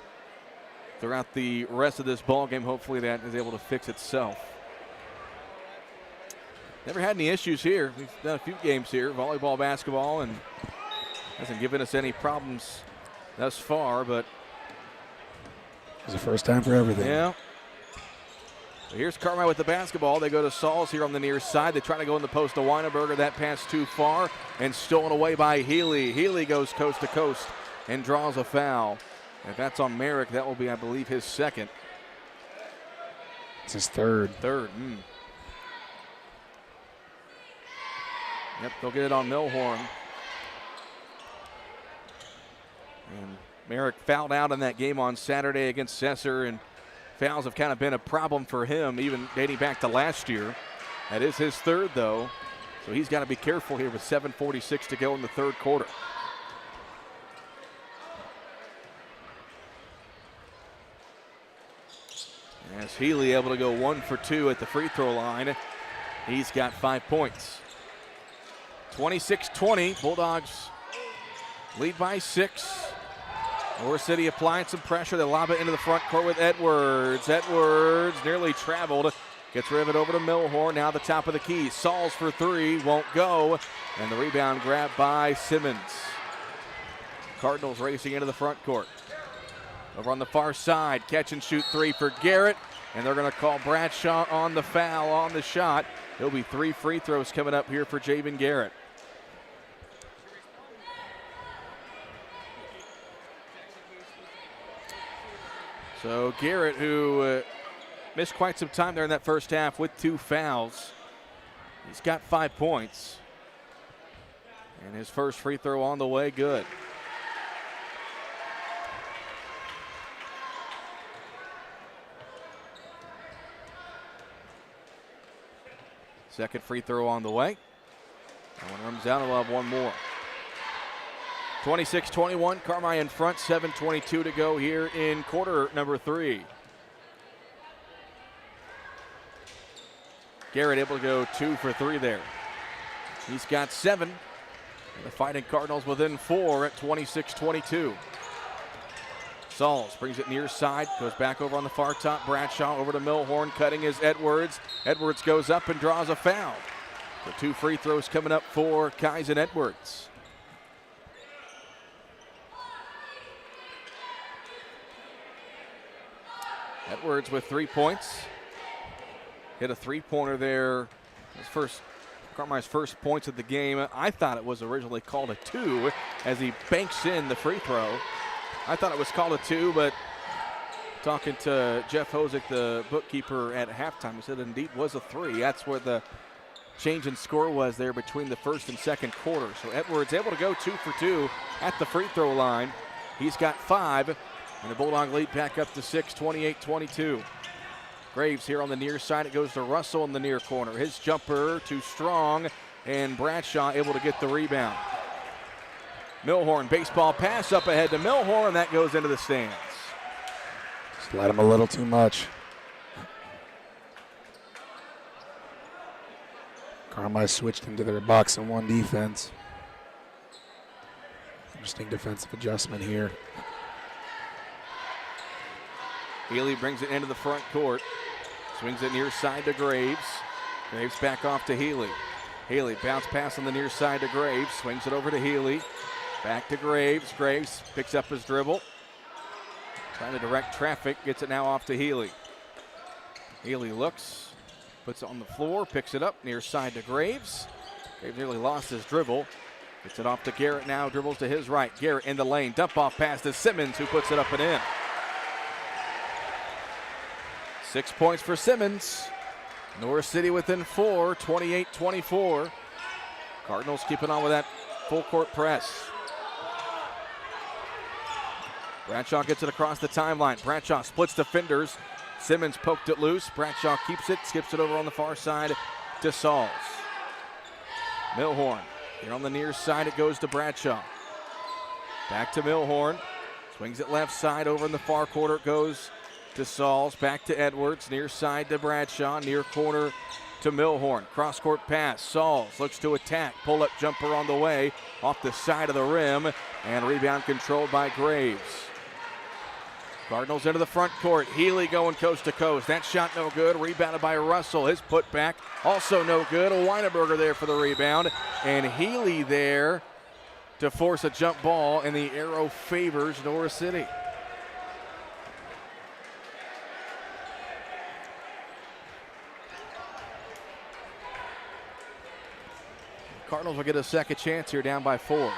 throughout the rest of this ball game. Hopefully that is able to fix itself. Never had any issues here. We've done a few games here, volleyball, basketball, and hasn't given us any problems thus far, but it's the first time for everything. Yeah. So here's Carmi with the basketball. They go to Sauls here on the near side. They try to go in the post to Weinberger. That pass too far and stolen away by Healy. Healy goes coast to coast and draws a foul. If that's on Merrick, that will be, I believe, his second. It's his third. Yep, they'll get it on Milhorn. And Merrick fouled out in that game on Saturday against Sesser, and fouls have kind of been a problem for him, even dating back to last year. That is his third, though, so he's got to be careful here with 7:46 to go in the third quarter. As Healy able to go 1 for 2 at the free throw line. He's got 5 points. 26-20, Bulldogs lead by 6. North City applying some pressure. They lob it into the front court with Edwards. Edwards nearly traveled. Gets rid of it over to Milhorn. Now the top of the key. Sauls for 3. Won't go. And the rebound grabbed by Simmons. Cardinals racing into the front court. Over on the far side. Catch and shoot 3 for Garrett. And they're going to call Bradshaw on the foul on the shot. There'll be 3 free throws coming up here for Javen Garrett. So Garrett, who missed quite some time there in that first half with 2 fouls. He's got 5 points. And his first free throw on the way, good. Second free throw on the way. That one runs out. We'll have one more. 26-21, Carmi in front, 7:22 to go here in quarter number 3. Garrett able to go 2 for 3 there. He's got 7. And the Fighting Cardinals within 4 at 26-22. Sauls brings it near side, goes back over on the far top. Bradshaw over to Milhorn, cutting is Edwards. Edwards goes up and draws a foul. So 2 free throws coming up for Kaizen Edwards. Edwards with 3 points. Hit a 3-pointer there. Carmi's first points of the game. I thought it was originally called a 2 as he banks in the free throw. I thought it was called a 2, but talking to Jeff Hosick, the bookkeeper at halftime, he said it indeed was a 3. That's where the change in score was there between the first and second quarter. So Edwards able to go 2 for 2 at the free throw line. He's got 5. And the Bulldog lead back up to 6, 28-22. Graves here on the near side. It goes to Russell in the near corner. His jumper too strong, and Bradshaw able to get the rebound. Milhorn, baseball pass up ahead to Milhorn, and that goes into the stands. Just let him a little too much. Carmi switched into their box and 1 defense. Interesting defensive adjustment here. Healy brings it into the front court. Swings it near side to Graves. Graves back off to Healy. Healy bounce pass on the near side to Graves. Swings it over to Healy. Back to Graves. Graves picks up his dribble. Trying to direct traffic. Gets it now off to Healy. Healy looks. Puts it on the floor. Picks it up near side to Graves. Graves nearly lost his dribble. Gets it off to Garrett now. Dribbles to his right. Garrett in the lane. Dump off pass to Simmons, who puts it up and in. 6 points for Simmons. North City within 4, 28-24. Cardinals keeping on with that full court press. Bradshaw gets it across the timeline. Bradshaw splits defenders. Simmons poked it loose. Bradshaw keeps it, skips it over on the far side to Sauls. Milhorn. Here on the near side, it goes to Bradshaw. Back to Milhorn. Swings it left side over in the far quarter. It goes to Sauls, back to Edwards, near side to Bradshaw, near corner to Milhorn. Cross court pass, Sauls looks to attack, pull-up jumper on the way, off the side of the rim, and rebound controlled by Graves. Cardinals into the front court, Healy going coast to coast. That shot no good, rebounded by Russell. His putback also no good. Weineberger there for the rebound, and Healy there to force a jump ball, and the arrow favors North City. Cardinals will get a second chance here, down by 4.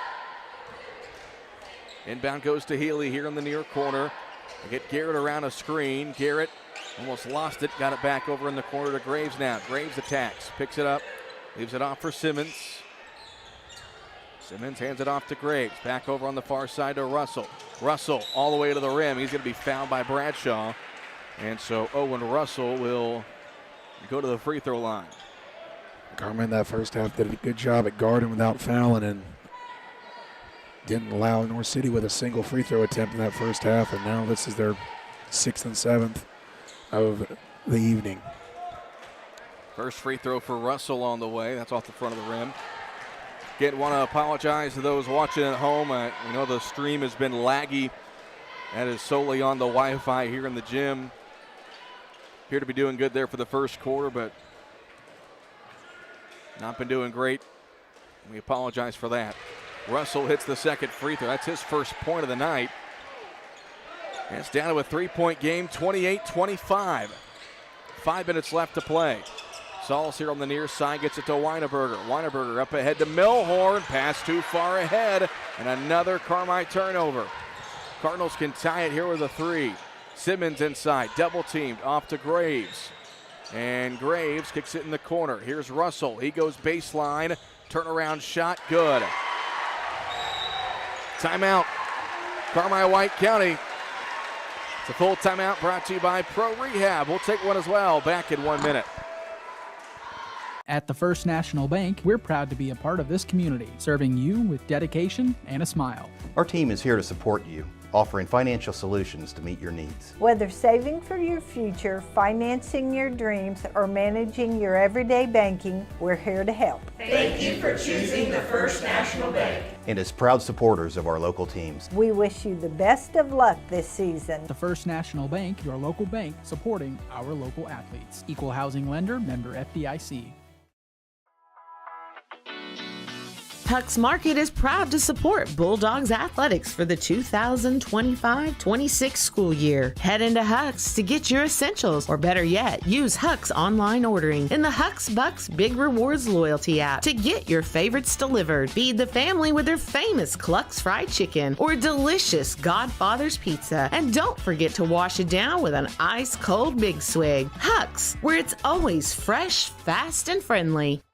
Inbound goes to Healy here in the near corner. They get Garrett around a screen. Garrett almost lost it, got it back over in the corner to Graves now. Graves attacks, picks it up, leaves it off for Simmons. Simmons hands it off to Graves. Back over on the far side to Russell. Russell all the way to the rim. He's going to be fouled by Bradshaw. And so Owen Russell will go to the free throw line. Carmine that first half did a good job at guarding without fouling and didn't allow North City with a single free throw attempt in that first half. And now this is their 6th and 7th of the evening. First free throw for Russell on the way. That's off the front of the rim. Again, want to apologize to those watching at home. We know the stream has been laggy. That is solely on the Wi-Fi here in the gym. Appear to be doing good there for the first quarter, but not been doing great. We apologize for that. Russell hits the second free throw. That's his first point of the night. And it's down to a 3-point game, 28-25. 5 minutes left to play. Sauls here on the near side gets it to Weineberger. Weineberger up ahead to Milhorn. Pass too far ahead. And another Carmi turnover. Cardinals can tie it here with a 3. Simmons inside. Double teamed off to Graves. And Graves kicks it in the corner. Here's Russell. He goes baseline. Turnaround shot. Good. Timeout. Carmi White County. It's a full timeout brought to you by Pro Rehab. We'll take one as well. Back in 1 minute. At the First National Bank, we're proud to be a part of this community, serving you with dedication and a smile. Our team is here to support you, offering financial solutions to meet your needs. Whether saving for your future, financing your dreams, or managing your everyday banking, we're here to help. Thank you for choosing the First National Bank. And as proud supporters of our local teams, we wish you the best of luck this season. The First National Bank, your local bank, supporting our local athletes. Equal housing lender, member FDIC. Huck's Market is proud to support Bulldogs athletics for the 2025-26 school year. Head into Huck's to get your essentials, or better yet, use Huck's online ordering in the Huck's Bucks Big Rewards loyalty app to get your favorites delivered. Feed the family with their famous Cluck's fried chicken or delicious Godfather's pizza. And don't forget to wash it down with an ice-cold Big Swig. Huck's, where it's always fresh, fast, and friendly.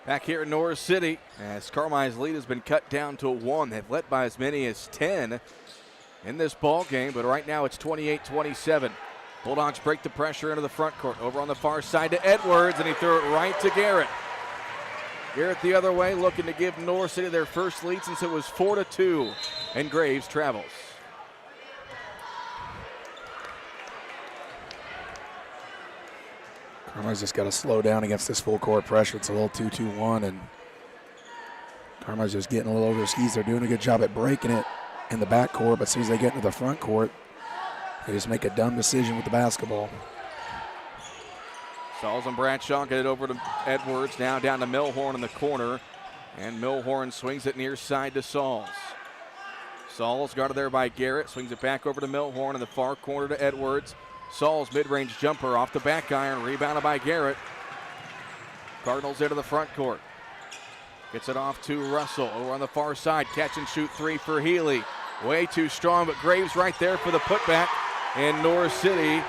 Back here in Norris City, as Carmi's lead has been cut down to 1. They've led by as many as 10 in this ball game, but right now it's 28-27. Bulldogs break the pressure into the front court. Over on the far side to Edwards, and he threw it right to Garrett. Garrett the other way, looking to give Norris City their first lead since it was 4-2, and Graves travels. Carmi's just got to slow down against this full court pressure. It's a little 2-2-1, and Carmi's just getting a little over their skis. They're doing a good job at breaking it in the back court, but as soon as they get into the front court, they just make a dumb decision with the basketball. Sauls and Bradshaw get it over to Edwards. Now down to Milhorn in the corner, and Milhorn swings it near side to Sauls. Sauls guarded there by Garrett, swings it back over to Milhorn in the far corner to Edwards. Sauls mid-range jumper off the back iron, rebounded by Garrett. Cardinals into the front court. Gets it off to Russell over on the far side. Catch and shoot 3 for Healy. Way too strong, but Graves right there for the putback. And Norris City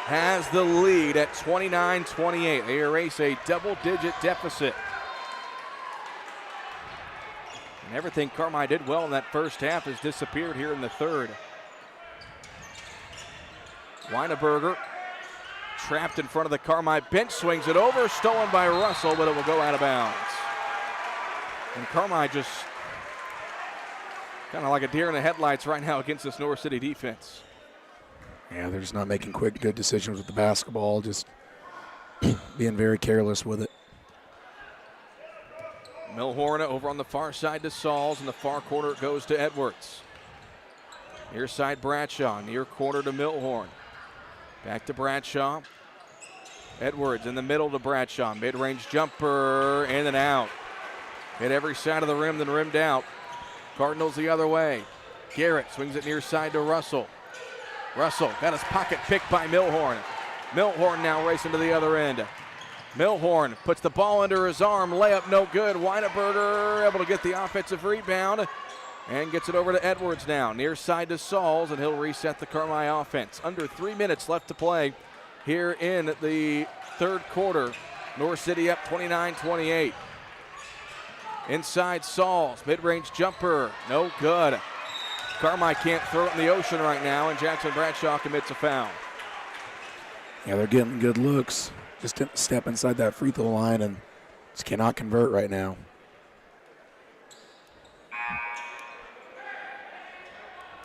has the lead at 29-28. They erase a double-digit deficit. And everything Carmi did well in that first half has disappeared here in the third. Weineberger trapped in front of the Carmi bench, swings it over, stolen by Russell, but it will go out of bounds. And Carmi just kind of like a deer in the headlights right now against this North City defense. Yeah, they're just not making quick, good decisions with the basketball, just being very careless with it. Milhorn over on the far side to Sauls. In the far corner it goes to Edwards. Near side Bradshaw, near corner to Milhorn. Back to Bradshaw. Edwards in the middle to Bradshaw. Mid-range jumper, in and out. Hit every side of the rim, then rimmed out. Cardinals the other way. Garrett swings it near side to Russell. Russell got his pocket picked by Milhorn. Milhorn now racing to the other end. Milhorn puts the ball under his arm. Layup no good. Weineberger able to get the offensive rebound. And gets it over to Edwards now. Near side to Sauls, and he'll reset the Carmi offense. Under 3 minutes left to play here in the third quarter. North City up 29-28. Inside Sauls, mid-range jumper, no good. Carmi can't throw it in the ocean right now, and Jackson Bradshaw commits a foul. Yeah, they're getting good looks. Just didn't step inside that free throw line and just cannot convert right now.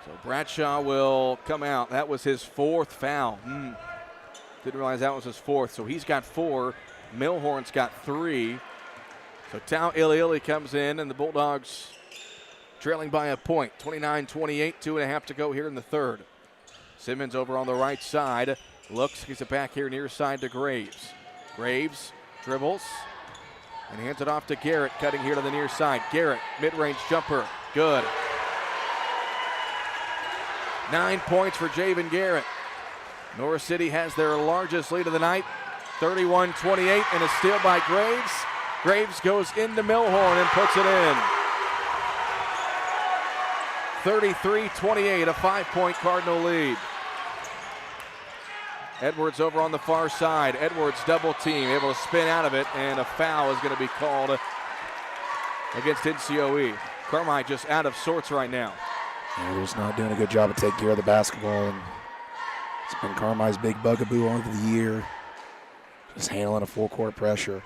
So Bradshaw will come out. That was his fourth foul. Didn't realize that was his fourth. So he's got 4. Milhorn's got 3. So Tau Iliili comes in, and the Bulldogs trailing by a point. 29-28, 2.5 to go here in the third. Simmons over on the right side. Looks, gets it back here near side to Graves. Graves dribbles and hands it off to Garrett, cutting here to the near side. Garrett, mid-range jumper, good. 9 points for Javen Garrett. North City has their largest lead of the night, 31-28, and a steal by Graves. Graves goes into Milhorn and puts it in. 33-28, a 5-point Cardinal lead. Edwards over on the far side. Edwards double team, able to spin out of it, and a foul is going to be called against NCOE. Carmi just out of sorts right now. Yeah, they're just not doing a good job of taking care of the basketball, and it's been Carmi's big bugaboo over the year. Just handling a full-court pressure.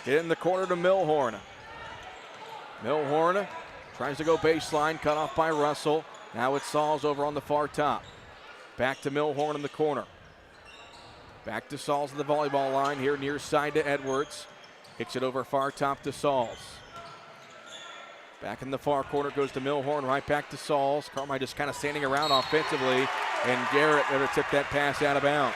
Get in the corner to Milhorn. Milhorn tries to go baseline, cut off by Russell. Now it's Sauls over on the far top. Back to Milhorn in the corner. Back to Sauls in the volleyball line here near side to Edwards. Kicks it over far top to Sauls. Back in the far corner goes to Milhorn, right back to Sauls. Carmi just kind of standing around offensively, and Garrett better tip that pass out of bounds.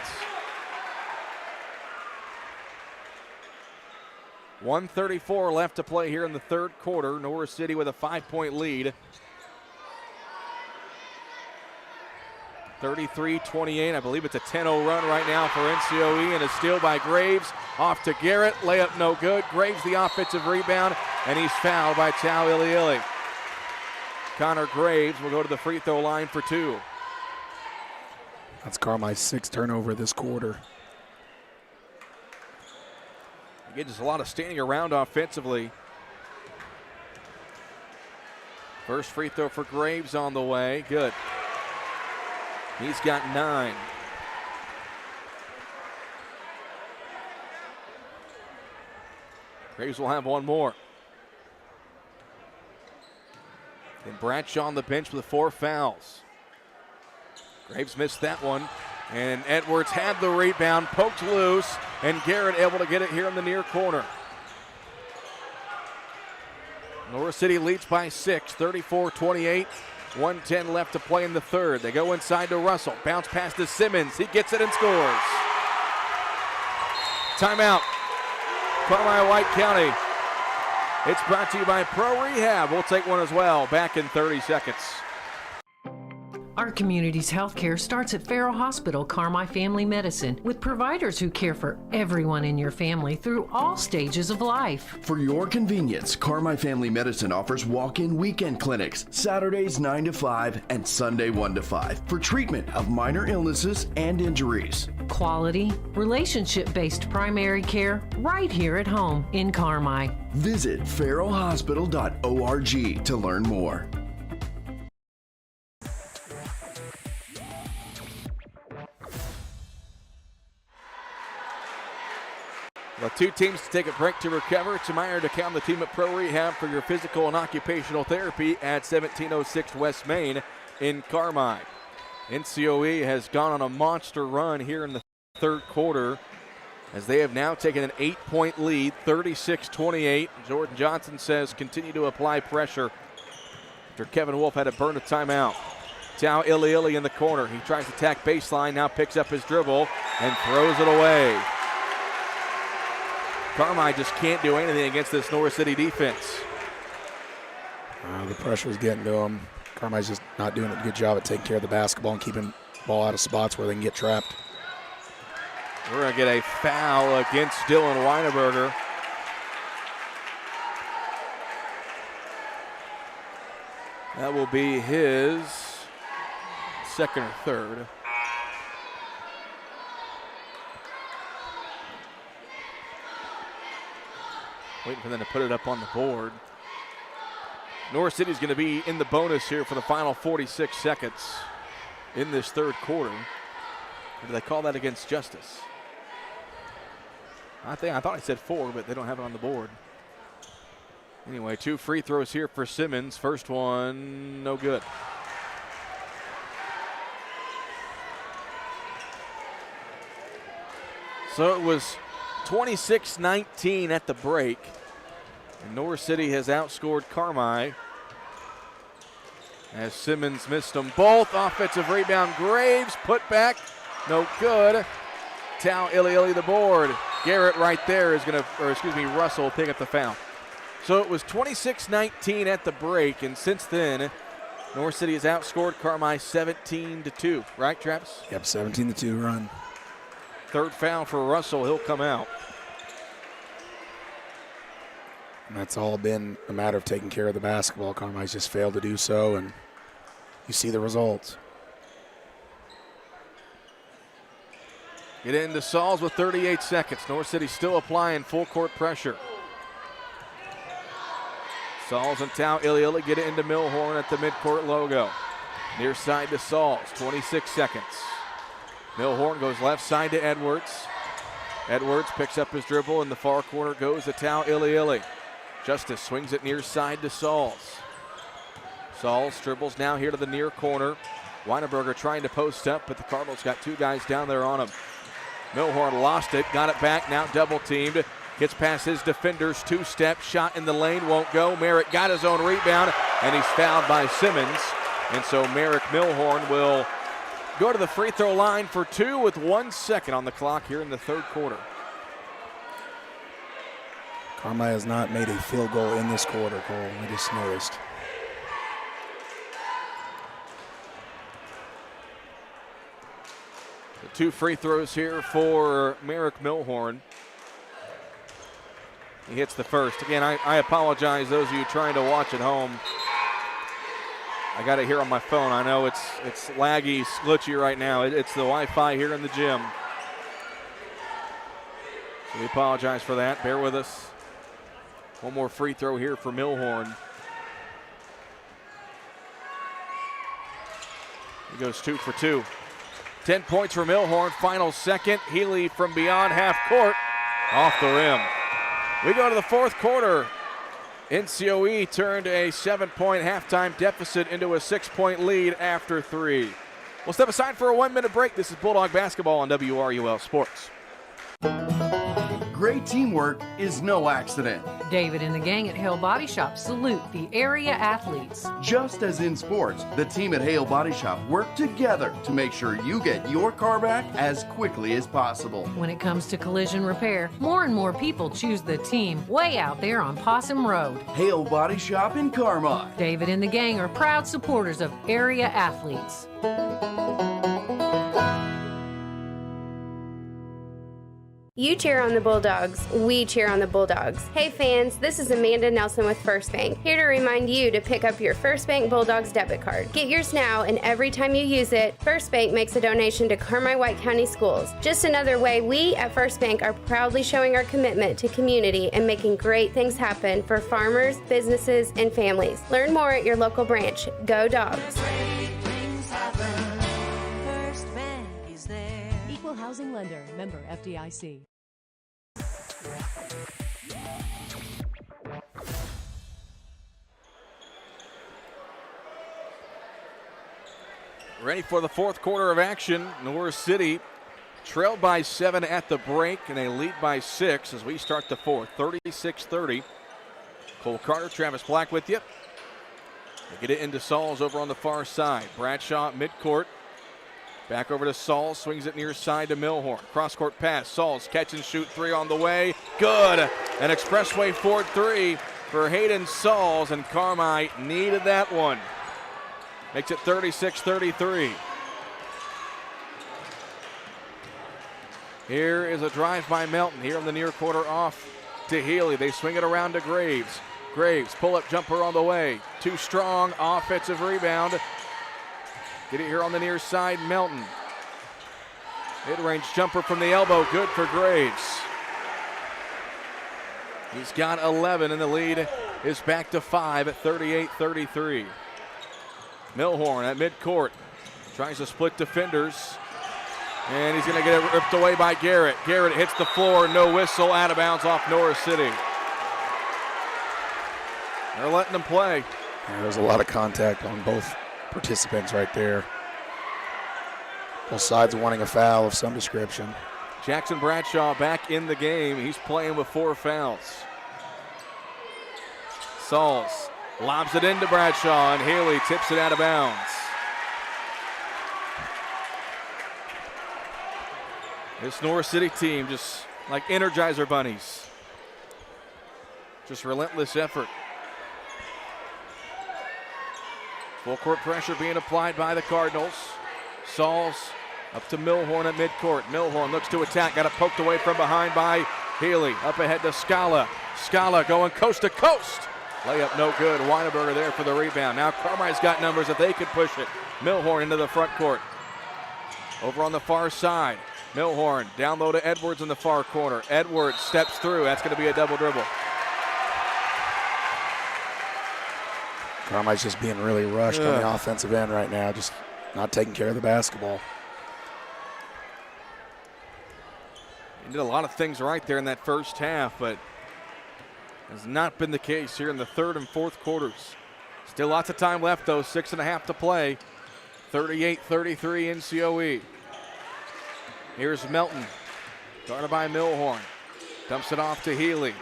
1:34 left to play here in the third quarter. Norris City with a 5-point lead. 33-28. I believe it's a 10-0 run right now for NCOE, and a steal by Graves. Off to Garrett. Layup no good. Graves the offensive rebound, and he's fouled by Tau Iliili. Connor Graves will go to the free throw line for 2. That's Carmi's 6th turnover this quarter. Again, just a lot of standing around offensively. First free throw for Graves on the way. Good. He's got 9. Graves will have one more. And Bradshaw on the bench with 4 fouls. Graves missed that one. And Edwards had the rebound, poked loose, and Garrett able to get it here in the near corner. Norris City leads by 6, 34-28. 1:10 left to play in the third. They go inside to Russell. Bounce pass to Simmons. He gets it and scores. Timeout. Carmi White County. It's brought to you by Pro Rehab. We'll take one as well. Back in 30 seconds. Our community's healthcare starts at Farrell Hospital Carmi Family Medicine, with providers who care for everyone in your family through all stages of life. For your convenience, Carmi Family Medicine offers walk-in weekend clinics, Saturdays 9 to 5 and Sunday 1 to 5, for treatment of minor illnesses and injuries. Quality, relationship-based primary care right here at home in Carmi. Visit farrellhospital.org to learn more. Well, 2 teams to take a break to recover. It's a minor to count the team at Pro Rehab for your physical and occupational therapy at 1706 West Main in Carmi. NCOE has gone on a monster run here in the third quarter, as they have now taken an 8-point lead, 36-28. Jordan Johnson says continue to apply pressure after Kevin Wolf had to burn a timeout. Tau Iliili in the corner. He tries to attack baseline, now picks up his dribble and throws it away. Carmi just can't do anything against this Norris City defense. The pressure's getting to him. Carmi's just not doing a good job at taking care of the basketball and keeping the ball out of spots where they can get trapped. We're going to get a foul against Dylan Weineberger. That will be his second or third. Waiting for them to put it up on the board. Norris City's going to be in the bonus here for the final 46 seconds in this third quarter. Or do they call that against Justice? I thought I said 4, but they don't have it on the board. Anyway, 2 free throws here for Simmons. First one, no good. So it was 26-19 at the break. And Norris City has outscored Carmi as Simmons missed them both. Offensive rebound, Graves, put back, no good. Tau Iliili the board. Garrett right there is going to, Russell pick up the foul. So it was 26-19 at the break, and since then, Norris City has outscored Carmi 17-2, right, Travis? Yep, 17-2 run. Third foul for Russell, he'll come out. And that's all been a matter of taking care of the basketball. Carmi's just failed to do so, and you see the results. Get into Sauls with 38 seconds. North City still applying full court pressure. Sauls and Tau Iliili get it into Milhorn at the midcourt logo. Near side to Sauls, 26 seconds. Milhorn goes left side to Edwards. Edwards picks up his dribble. In the far corner goes to Tau Iliili. Justice swings it near side to Sauls. Sauls dribbles now here to the near corner. Weinberger trying to post up, but the Cardinals got 2 guys down there on him. Milhorn lost it, got it back, now double teamed. Gets past his defenders, 2-step shot in the lane, won't go. Merritt got his own rebound, and he's fouled by Simmons. And so Merrick Milhorn will go to the free throw line for 2 with 1 second on the clock here in the third quarter. Carmi has not made a field goal in this quarter, Cole. I just noticed. The 2 free throws here for Merrick Milhorn. He hits the first. Again, I apologize, those of you trying to watch at home. I got it here on my phone. I know it's laggy, glitchy right now. It's the Wi-Fi here in the gym. So we apologize for that. Bear with us. One more free throw here for Milhorn. He goes 2 for 2. 10 points for Milhorn. Final second. Healy from beyond half court. Off the rim. We go to the fourth quarter. NCOE turned a 7-point halftime deficit into a 6-point lead after 3. We'll step aside for a 1-minute break. This is Bulldog Basketball on WRUL Sports. Great teamwork is no accident. David and the gang at Hale Body Shop salute the area athletes. Just as in sports, the team at Hale Body Shop work together to make sure you get your car back as quickly as possible. When it comes to collision repair, more and more people choose the team way out there on Possum Road. Hale Body Shop in Carmi. David and the gang are proud supporters of area athletes. You cheer on the Bulldogs, we cheer on the Bulldogs. Hey fans, this is Amanda Nelson with First Bank, here to remind you to pick up your First Bank Bulldogs debit card. Get yours now, and every time you use it, First Bank makes a donation to Carmi-White County Schools. Just another way we at First Bank are proudly showing our commitment to community and making great things happen for farmers, businesses, and families. Learn more at your local branch. Go Dogs! First Bank is there. Equal housing lender, member FDIC. Ready for the fourth quarter of action. Norris City trailed by 7 at the break, and they lead by 6 as we start the fourth. 36-30. Cole Carter, Travis Black with you. They get it into Sauls over on the far side. Bradshaw midcourt. Back over to Sauls, swings it near side to Milhorn. Cross-court pass, Sauls catch and shoot 3 on the way. Good! An expressway forward 3 for Hayden Sauls, and Carmi needed that one. Makes it 36-33. Here is a drive by Melton here in the near quarter off to Healy. They swing it around to Graves. Graves, pull-up jumper on the way. Too strong, offensive rebound. Get it here on the near side, Melton. Mid-range jumper from the elbow, good for Graves. He's got 11, and the lead is back to 5 at 38-33. Milhorn at midcourt. Tries to split defenders. And he's going to get it ripped away by Garrett. Garrett hits the floor, no whistle, out of bounds off Norris City. They're letting them play. Yeah, there's a lot of contact on both participants right there. Both sides wanting a foul of some description. Jackson Bradshaw back in the game. He's playing with 4 fouls. Sauls lobs it into Bradshaw, and Haley tips it out of bounds. This Norris City team just like Energizer bunnies. Just relentless effort. Full court pressure being applied by the Cardinals. Sauls up to Milhorn at midcourt. Milhorn looks to attack, got it poked away from behind by Healy. Up ahead to Scala. Scala going coast to coast. Layup no good. Weinberger there for the rebound. Now Carmine's got numbers if they could push it. Milhorn into the front court. Over on the far side. Milhorn down low to Edwards in the far corner. Edwards steps through. That's going to be a double dribble. Carmine's just being really rushed on the offensive end right now, just not taking care of the basketball. He did a lot of things right there in that first half, but has not been the case here in the third and fourth quarters. Still lots of time left, though. 6.5 to play. 38-33 NCOE. Here's Melton, guarded by Milhorn. Dumps it off to Healy.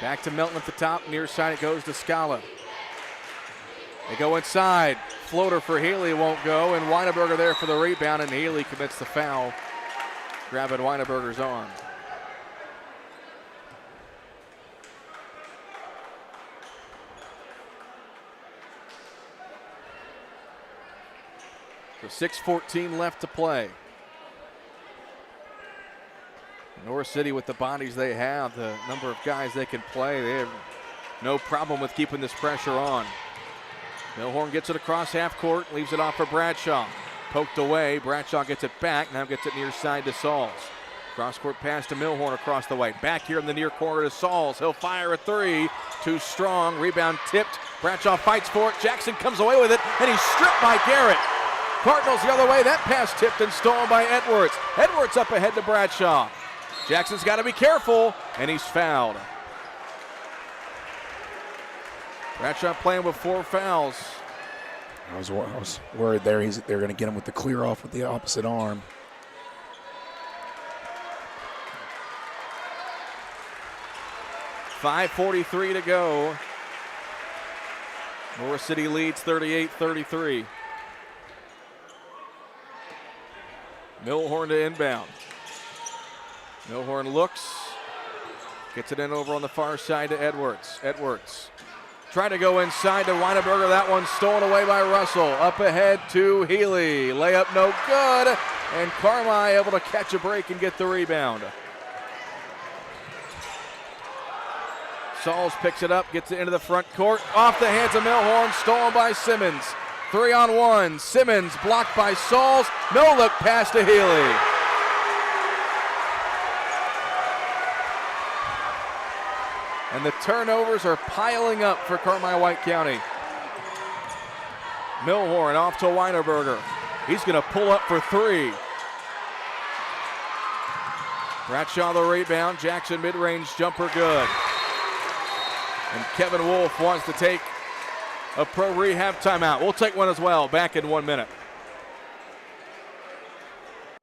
Back to Melton at the top. Near side it goes to Scala. They go inside. Floater for Healy won't go, and Weinberger there for the rebound, and Healy commits the foul, grabbing Weinberger's arm. So 6:14 left to play. Norris City, with the bodies they have, the number of guys they can play, they have no problem with keeping this pressure on. Milhorn gets it across half court, leaves it off for Bradshaw. Poked away, Bradshaw gets it back, now gets it near side to Sauls. Cross court pass to Milhorn across the way. Back here in the near corner to Sauls. He'll fire a 3. Too strong, rebound tipped. Bradshaw fights for it, Jackson comes away with it, and he's stripped by Garrett. Cardinals the other way, that pass tipped and stolen by Edwards. Edwards up ahead to Bradshaw. Jackson's got to be careful, and he's fouled. Bradshaw playing with 4 fouls. I was worried there. They're going to get him with the clear off with the opposite arm. .5:43 to go. Norris City leads 38-33. Milhorn to inbound. Milhorn looks, gets it in over on the far side to Edwards. Edwards trying to go inside to Weinberger. That one stolen away by Russell. Up ahead to Healy. Layup no good. And Carmi able to catch a break and get the rebound. Sauls picks it up, gets it into the front court. Off the hands of Milhorn, stolen by Simmons. 3-on-1. Simmons blocked by Sauls. No look pass to Healy. And the turnovers are piling up for Carmi-White County. Milhorn off to Weinberger. He's going to pull up for 3. Bradshaw the rebound. Jackson mid-range jumper good. And Kevin Wolf wants to take a pro rehab timeout. We'll take one as well. Back in 1 minute.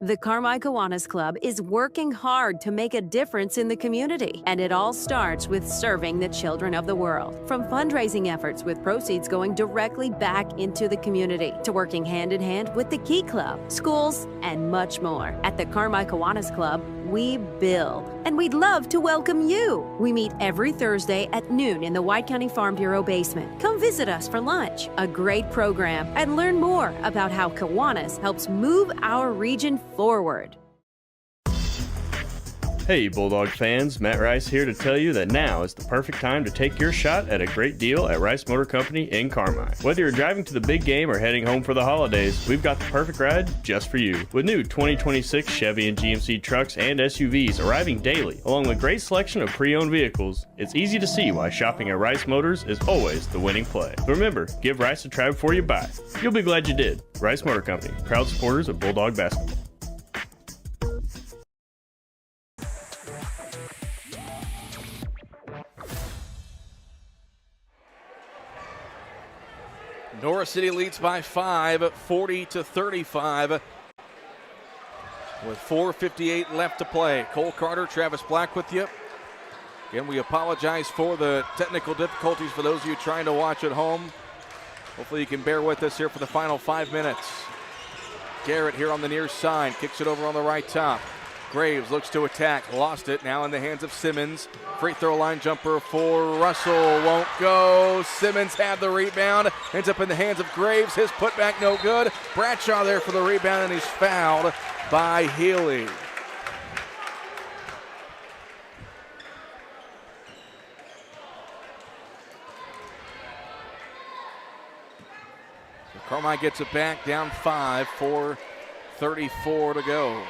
The Carmi Kiwanis Club is working hard to make a difference in the community, and it all starts with serving the children of the world. From fundraising efforts with proceeds going directly back into the community, to working hand in hand with the Key Club, schools, and much more. At the Carmi Kiwanis Club, we build, and we'd love to welcome you. We meet every Thursday at noon in the White County Farm Bureau basement. Come visit us for lunch, a great program, and learn more about how Kiwanis helps move our region forward. Hey Bulldog fans, Matt Rice here to tell you that now is the perfect time to take your shot at a great deal at Rice Motor Company in Carmi. Whether you're driving to the big game or heading home for the holidays, we've got the perfect ride just for you. With new 2026 Chevy and GMC trucks and SUVs arriving daily, along with a great selection of pre-owned vehicles, it's easy to see why shopping at Rice Motors is always the winning play. But remember, give Rice a try before you buy. You'll be glad you did. Rice Motor Company, proud supporters of Bulldog Basketball. Norris City leads by 5, 40-35. With 4:58 left to play. Cole Carter, Travis Black with you. Again, we apologize for the technical difficulties for those of you trying to watch at home. Hopefully you can bear with us here for the final 5 minutes. Garrett here on the near side, kicks it over on the right top. Graves looks to attack, lost it, now in the hands of Simmons. Free throw line jumper for Russell, won't go. Simmons had the rebound, ends up in the hands of Graves. His putback no good. Bradshaw there for the rebound, and he's fouled by Healy. So Carmi gets it back, down 5, 4:34 to go.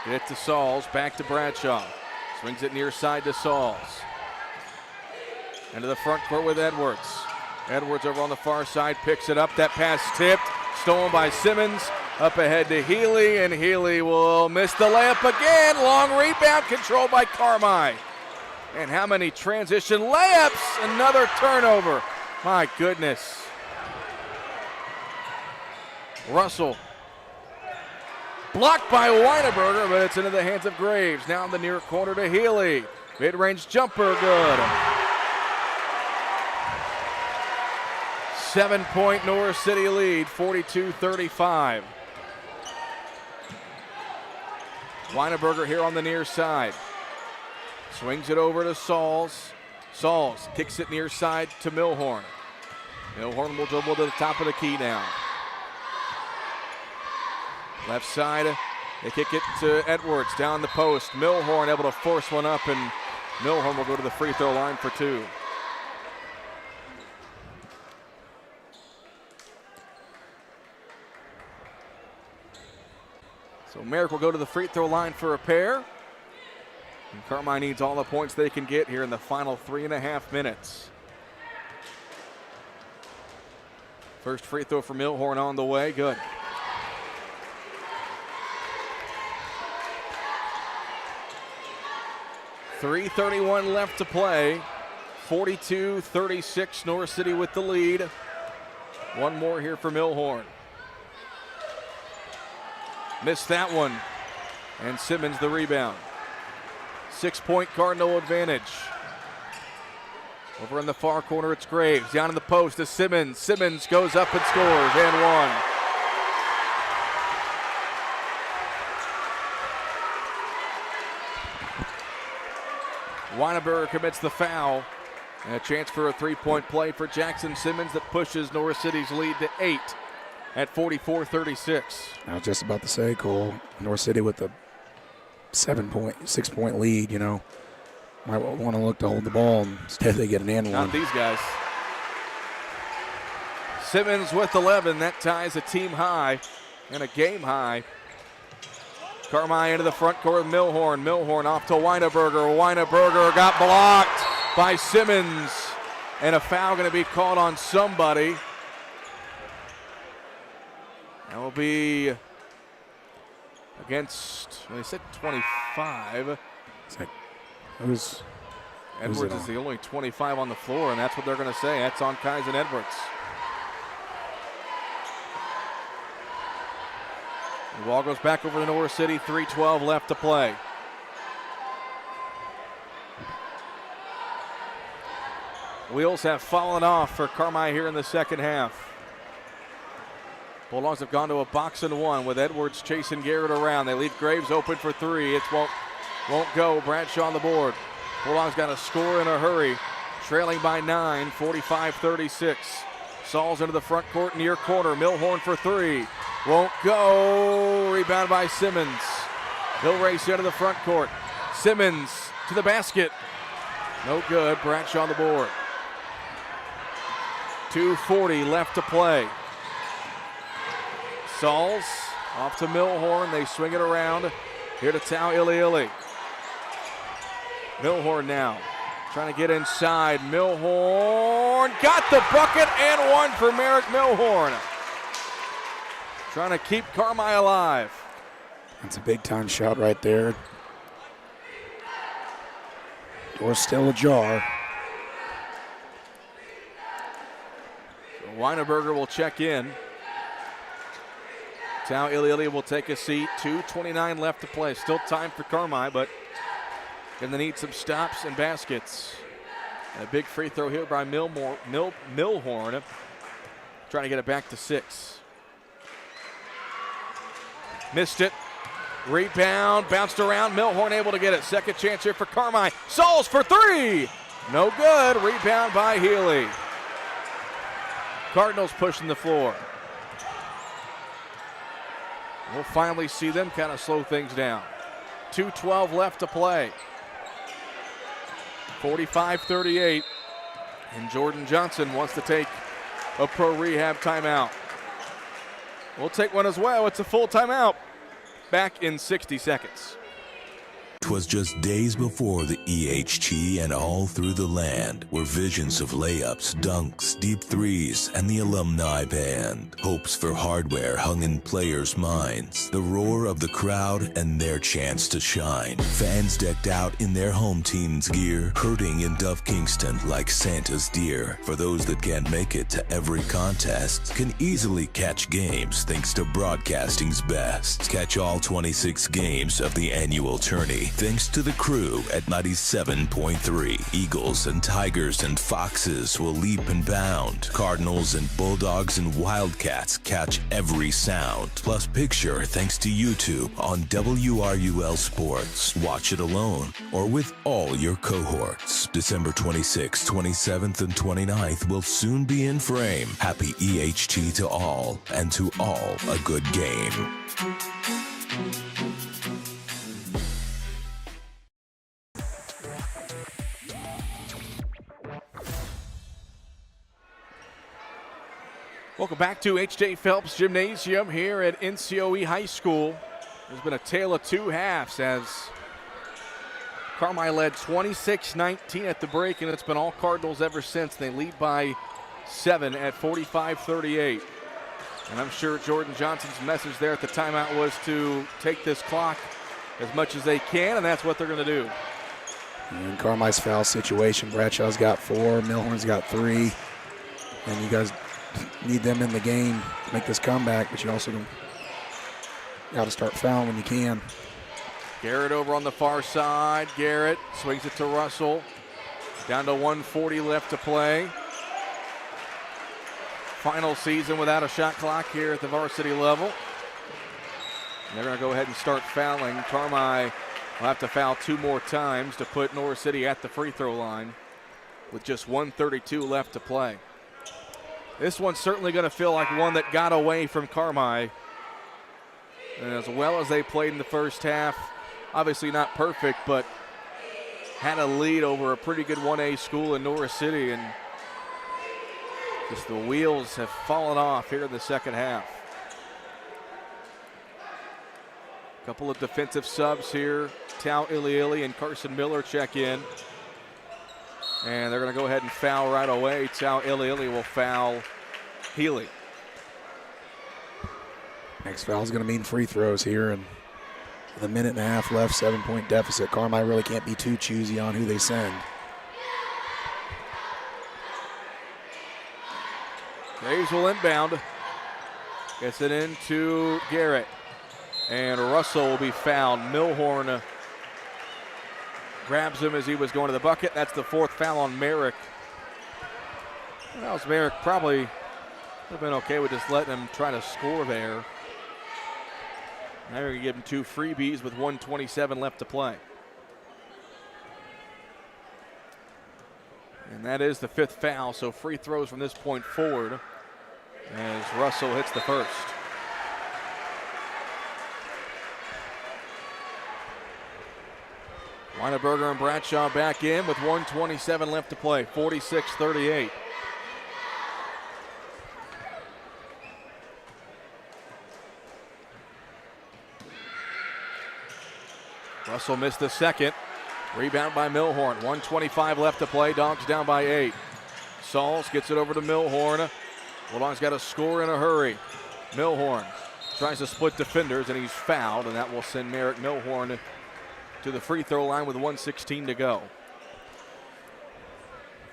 Get it to Sauls, back to Bradshaw. Swings it near side to Sauls. Into the front court with Edwards. Edwards over on the far side, picks it up. That pass tipped, stolen by Simmons. Up ahead to Healy, and Healy will miss the layup again. Long rebound controlled by Carmi. And how many transition layups? Another turnover. My goodness. Russell. Blocked by Weineberger, but it's into the hands of Graves. Now in the near corner to Healy. Mid-range jumper, good. 7-point Norris City lead, 42-35. Weineberger here on the near side. Swings it over to Sauls. Sauls kicks it near side to Milhorn. Milhorn will dribble to the top of the key now. Left side, they kick it to Edwards, down the post. Milhorn able to force one up, and Milhorn will go to the free throw line for 2. So Merrick will go to the free throw line for a pair. And Carmi needs all the points they can get here in the final 3.5 minutes. First free throw for Milhorn on the way, good. 3:31 left to play. 42-36, Norris City with the lead. One more here for Milhorn. Missed that one. And Simmons the rebound. 6-point Cardinal advantage. Over in the far corner, it's Graves. Down in the post to Simmons. Simmons goes up and scores, and one. Weineberger commits the foul. And a chance for a three-point play for Jackson Simmons that pushes Norris City's lead to 8 at 44-36. I was just about to say, Cole, Norris City with a 6-point lead, you know. Might want to look to hold the ball. Instead, they get an and one. Not these guys. Simmons with 11. That ties a team high and a game high. Carmi into the front court with Milhorn. Milhorn off to Weineberger. Weineberger got blocked by Simmons. And a foul going to be called on somebody. That will be against, well, they said 25. Edwards is the only 25 on the floor, and that's what they're going to say. That's on Kaizen Edwards. The ball goes back over to Norris City, 3:12 left to play. Wheels have fallen off for Carmi here in the second half. Bulldogs have gone to a box and one with Edwards chasing Garrett around. They leave Graves open for three. It won't go. Bradshaw on the board. Bulldogs got to score in a hurry. Trailing by 9, 45-36. Sauls into the front court, near corner. Milhorn for three. Won't go. Rebound by Simmons. He'll race into the front court. Simmons to the basket. No good. Bradshaw on the board. 2:40 left to play. Sauls off to Milhorn. They swing it around. Here to Tau Iliili. Milhorn now trying to get inside. Milhorn got the bucket and one for Merrick Milhorn. Trying to keep Carmi alive. That's a big time shot right there. Door's still ajar. So Weineberger will check in. Tau Iliili will take a seat. 2:29 left to play. Still time for Carmi, but gonna need some stops and baskets. And a big free throw here by Milhorn. Trying to get it back to 6. Missed it. Rebound, bounced around. Milhorn able to get it. Second chance here for Carmi. Sauls for 3. No good. Rebound by Healy. Cardinals pushing the floor. We'll finally see them kind of slow things down. 2:12 left to play. 45-38. And Jordan Johnson wants to take a pro rehab timeout. We'll take one as well. It's a full timeout. Back in 60 seconds. 'Twas just days before the EHT, and all through the land were visions of layups, dunks, deep threes, and the alumni band. Hopes for hardware hung in players' minds, the roar of the crowd and their chance to shine. Fans decked out in their home team's gear, herding in Duff Kingston like Santa's deer. For those that can't make it to every contest, can easily catch games thanks to broadcasting's best. Catch all 26 games of the annual tourney thanks to the crew at 97.3. Eagles and Tigers and Foxes will leap and bound. Cardinals and Bulldogs and Wildcats catch every sound. Plus picture thanks to YouTube on WRUL Sports. Watch it alone or with all your cohorts. December 26th, 27th, and 29th will soon be in frame. Happy EHT to all, and to all a good game. Welcome back to H.J. Phelps Gymnasium here at NCOE High School. There's been a tale of two halves as Carmi led 26-19 at the break, and it's been all Cardinals ever since. They lead by 7 at 45-38. And I'm sure Jordan Johnson's message there at the timeout was to take this clock as much as they can, and that's what they're going to do. And Carmi's foul situation, Bradshaw's got 4, Milhorn's got 3, and you guys need them in the game to make this comeback, but you also got to start fouling when you can. Garrett over on the far side. Garrett swings it to Russell. Down to 1:40 left to play. Final season without a shot clock here at the varsity level. And they're going to go ahead and start fouling. Carmi will have to foul 2 more times to put Norris City at the free throw line with just 1:32 left to play. This one's certainly going to feel like one that got away from Carmi. And as well as they played in the first half, obviously not perfect, but had a lead over a pretty good 1A school in Norris City, and just the wheels have fallen off here in the second half. A couple of defensive subs here. Tau Iliili and Carson Miller check in. And they're going to go ahead and foul right away. Tau Iliili will foul Healy. Next foul is going to mean free throws here, and with a minute and a half left, 7-point deficit. Carmi really can't be too choosy on who they send. Graves will inbound. Gets it into Garrett. And Russell will be fouled. Milhorn grabs him as he was going to the bucket. That's the 4th foul on Merrick. That was Merrick probably would have been okay with just letting him try to score there. Now you're going to give him 2 freebies with 1:27 left to play. And that is the 5th foul, so free throws from this point forward as Russell hits the first. Weinberger and Bradshaw back in with 1:27 left to play, 46-38. Russell missed the second. Rebound by Milhorn. 1:25 left to play. Dogs down by 8. Sauls gets it over to Milhorn. Bulldogs got to score in a hurry. Milhorn tries to split defenders, and he's fouled, and that will send Merrick Milhorn to the free throw line with 1:16 to go.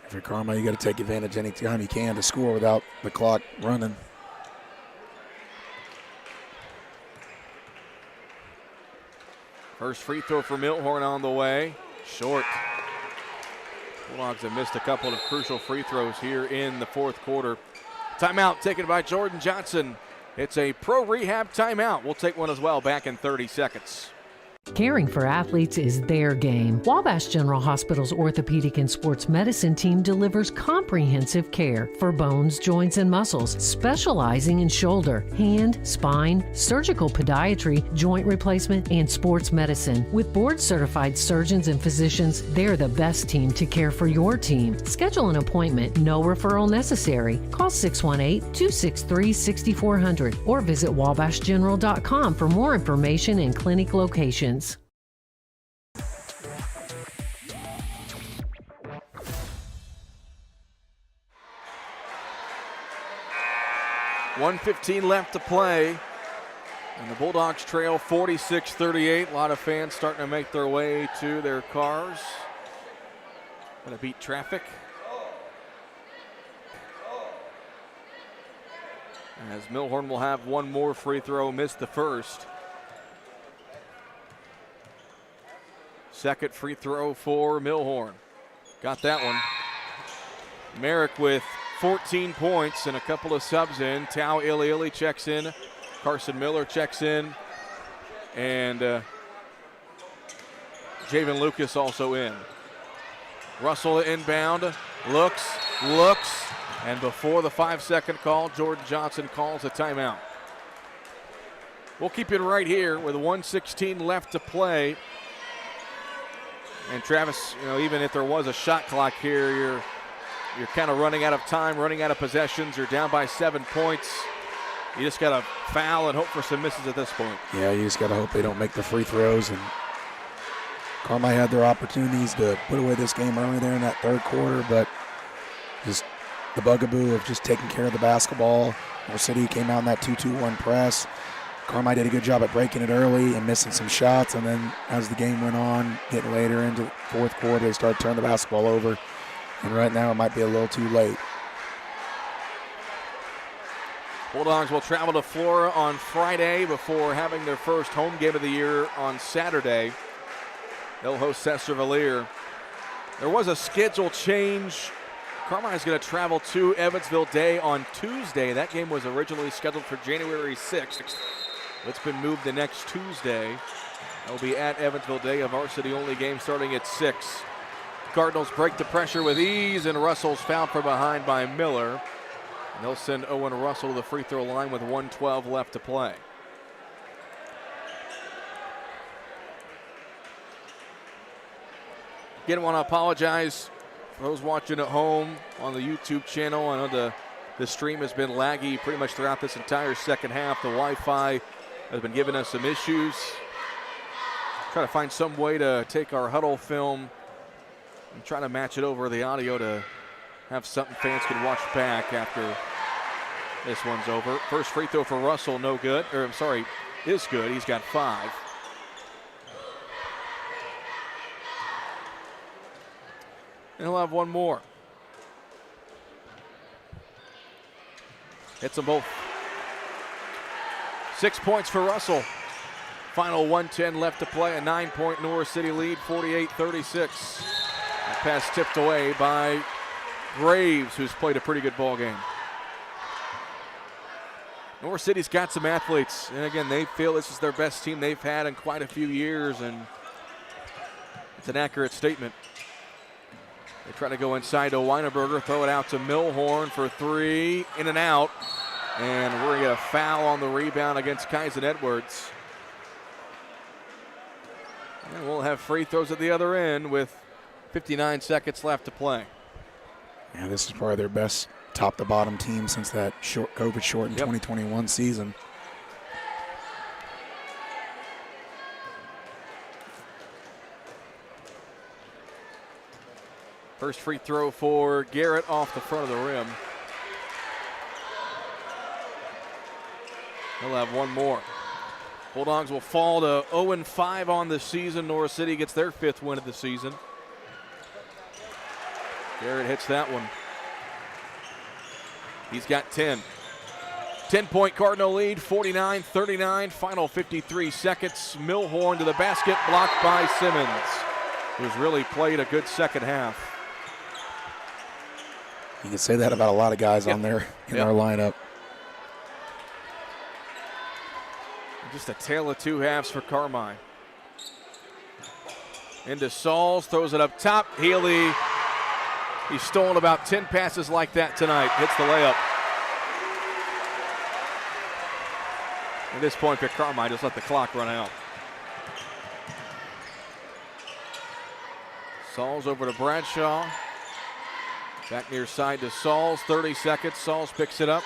For Carmine, you got to take advantage any time you can to score without the clock running. First free throw for Milhorn on the way. Short. Bulldogs have missed a couple of crucial free throws here in the fourth quarter. Timeout taken by Jordan Johnson. It's a pro rehab timeout. We'll take one as well back in 30 seconds. Caring for athletes is their game. Wabash General Hospital's orthopedic and sports medicine team delivers comprehensive care for bones, joints, and muscles, specializing in shoulder, hand, spine, surgical podiatry, joint replacement, and sports medicine. With board-certified surgeons and physicians, they're the best team to care for your team. Schedule an appointment, no referral necessary. Call 618-263-6400 or visit wabashgeneral.com for more information and clinic locations. 1:15 left to play, and the Bulldogs trail 46-38. A lot of fans starting to make their way to their cars. Going to beat traffic. As Milhorn will have one more free throw, missed the first. Second free throw for Milhorn. Got that one. Merrick with 14 points and a couple of subs in. Tau Iliili checks in. Carson Miller checks in. And Javen Lucas also in. Russell inbound. Looks. And before the 5-second call, Jordan Johnson calls a timeout. We'll keep it right here with 1:16 left to play. And Travis, even if there was a shot clock here, you're kind of running out of time, running out of possessions. You're down by 7 points. You just got to foul and hope for some misses at this point. Yeah, you just got to hope they don't make the free throws. And Carmine had their opportunities to put away this game early there in that third quarter, but just the bugaboo of just taking care of the basketball. North City came out in that 2-2-1 press. Carmine did a good job at breaking it early and missing some shots, and then as the game went on, getting later into the fourth quarter, they started turning the basketball over. And right now it might be a little too late. Bulldogs will travel to Flora on Friday before having their first home game of the year on Saturday. They'll host Cesar-Valier. There was a schedule change. Carmine's going to travel to Evansville Day on Tuesday. That game was originally scheduled for January 6th. It's been moved to next Tuesday. They'll be at Evansville Day, a varsity-only game starting at 6. Cardinals break the pressure with ease, and Russell's fouled from behind by Miller. And they'll send Owen Russell to the free throw line with 1:12 left to play. Again, want to apologize for those watching at home on the YouTube channel. I know the stream has been laggy pretty much throughout this entire second half. The Wi-Fi has been giving us some issues. Try to find some way to take our Hudl film and try to match it over the audio to have something fans can watch back after this one's over. First free throw for Russell, no good. Or I'm sorry, is good. He's got 5. And he'll have one more. Hits them both. 6 points for Russell. Final 1:10 left to play. A 9-point Norris City lead, 48-36. That pass tipped away by Graves, who's played a pretty good ball game. North City's got some athletes, and again, they feel this is their best team they've had in quite a few years, and it's an accurate statement. They try to go inside to Weinberger, throw it out to Milhorn for 3, in and out, and we're going to get a foul on the rebound against Kyson Edwards. And we'll have free throws at the other end with 59 seconds left to play. Yeah, this is probably their best top-to-bottom team since that COVID-shortened 2021 season. First free throw for Garrett off the front of the rim. He'll have one more. Bulldogs will fall to 0-5 on the season. Norris City gets their 5th win of the season. Garrett hits that one. He's got 10. 10-point Cardinal lead, 49-39, final 53 seconds. Milhorn to the basket, blocked by Simmons, who's really played a good second half. You can say that about a lot of guys on there in our lineup. Just a tale of two halves for Carmi. Into Sauls, throws it up top. Healy, he's stolen about 10 passes like that tonight. Hits the layup. At this point for Carmi, just let the clock run out. Sauls over to Bradshaw. Back near side to Sauls, 30 seconds. Sauls picks it up.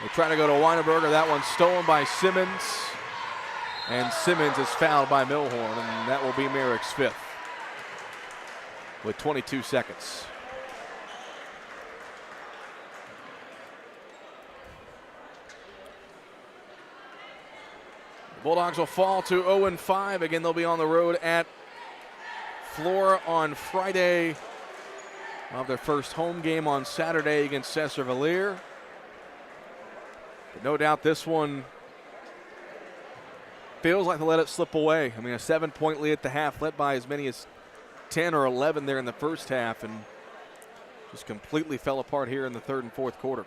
They try to go to Weinberger. That one's stolen by Simmons. And Simmons is fouled by Milhorn, and that will be Merrick's 5th with 22 seconds. The Bulldogs will fall to 0-5. Again, they'll be on the road at Flora on Friday. They'll have their first home game on Saturday against Cesar-Valier. But no doubt this one feels like they let it slip away. I mean, a 7-point lead at the half, led by as many as 10 or 11 there in the first half, and just completely fell apart here in the third and fourth quarter.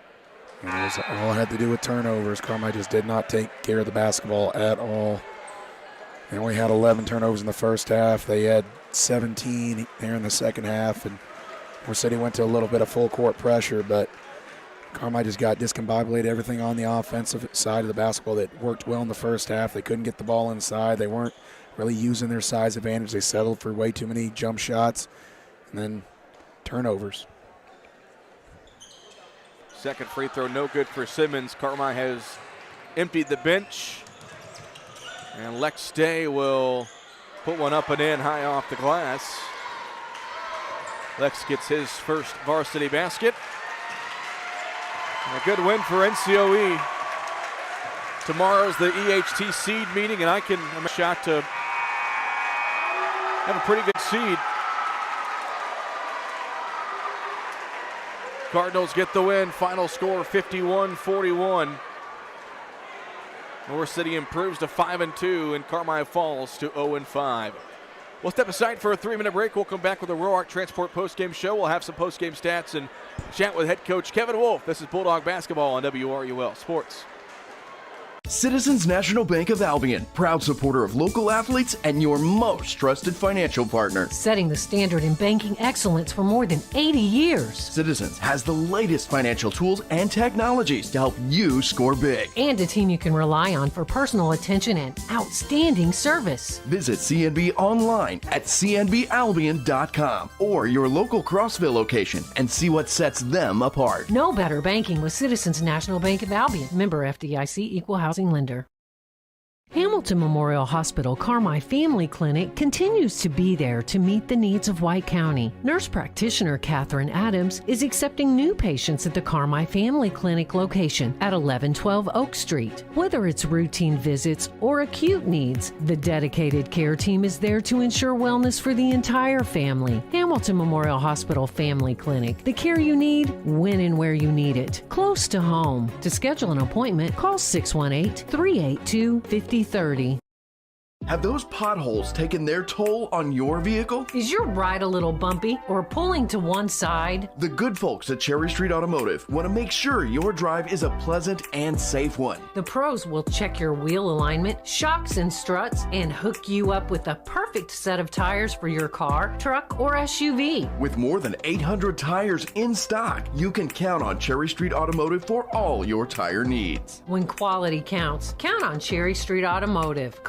And it was all had to do with turnovers. Carmi just did not take care of the basketball at all. They only had 11 turnovers in the first half. They had 17 there in the second half, and Norris City went to a little bit of full court pressure, but Carmi just got discombobulated everything on the offensive side of the basketball that worked well in the first half. They couldn't get the ball inside. They weren't really using their size advantage. They settled for way too many jump shots and then turnovers. Second free throw, no good for Simmons. Carmi has emptied the bench. And Lex Day will put one up and in high off the glass. Lex gets his first varsity basket. And a good win for NCOE. Tomorrow's the EHT seed meeting, and I'm a shot to have a pretty good seed. Cardinals get the win. Final score 51-41. Norris City improves to 5-2, and Carmi falls to 0-5. We'll step aside for a 3-minute break. We'll come back with a Roark Transport postgame show. We'll have some postgame stats and chat with head coach Kevin Wolf. This is Bulldog Basketball on WRUL Sports. Citizens National Bank of Albion, proud supporter of local athletes and your most trusted financial partner. Setting the standard in banking excellence for more than 80 years. Citizens has the latest financial tools and technologies to help you score big. And a team you can rely on for personal attention and outstanding service. Visit CNB online at cnbalbion.com or your local Crossville location and see what sets them apart. No better banking with Citizens National Bank of Albion. Member FDIC, equal housing lender. Hamilton Memorial Hospital Carmi Family Clinic continues to be there to meet the needs of White County. Nurse practitioner Katherine Adams is accepting new patients at the Carmi Family Clinic location at 1112 Oak Street. Whether it's routine visits or acute needs, the dedicated care team is there to ensure wellness for the entire family. Hamilton Memorial Hospital Family Clinic. The care you need, when and where you need it. Close to home. To schedule an appointment, call 618-382-5030. Have those potholes taken their toll on your vehicle? Is your ride a little bumpy or pulling to one side? The good folks at Cherry Street Automotive want to make sure your drive is a pleasant and safe one. The pros will check your wheel alignment, shocks and struts, and hook you up with the perfect set of tires for your car, truck, or SUV. With more than 800 tires in stock, you can count on Cherry Street Automotive for all your tire needs. When quality counts, count on Cherry Street Automotive.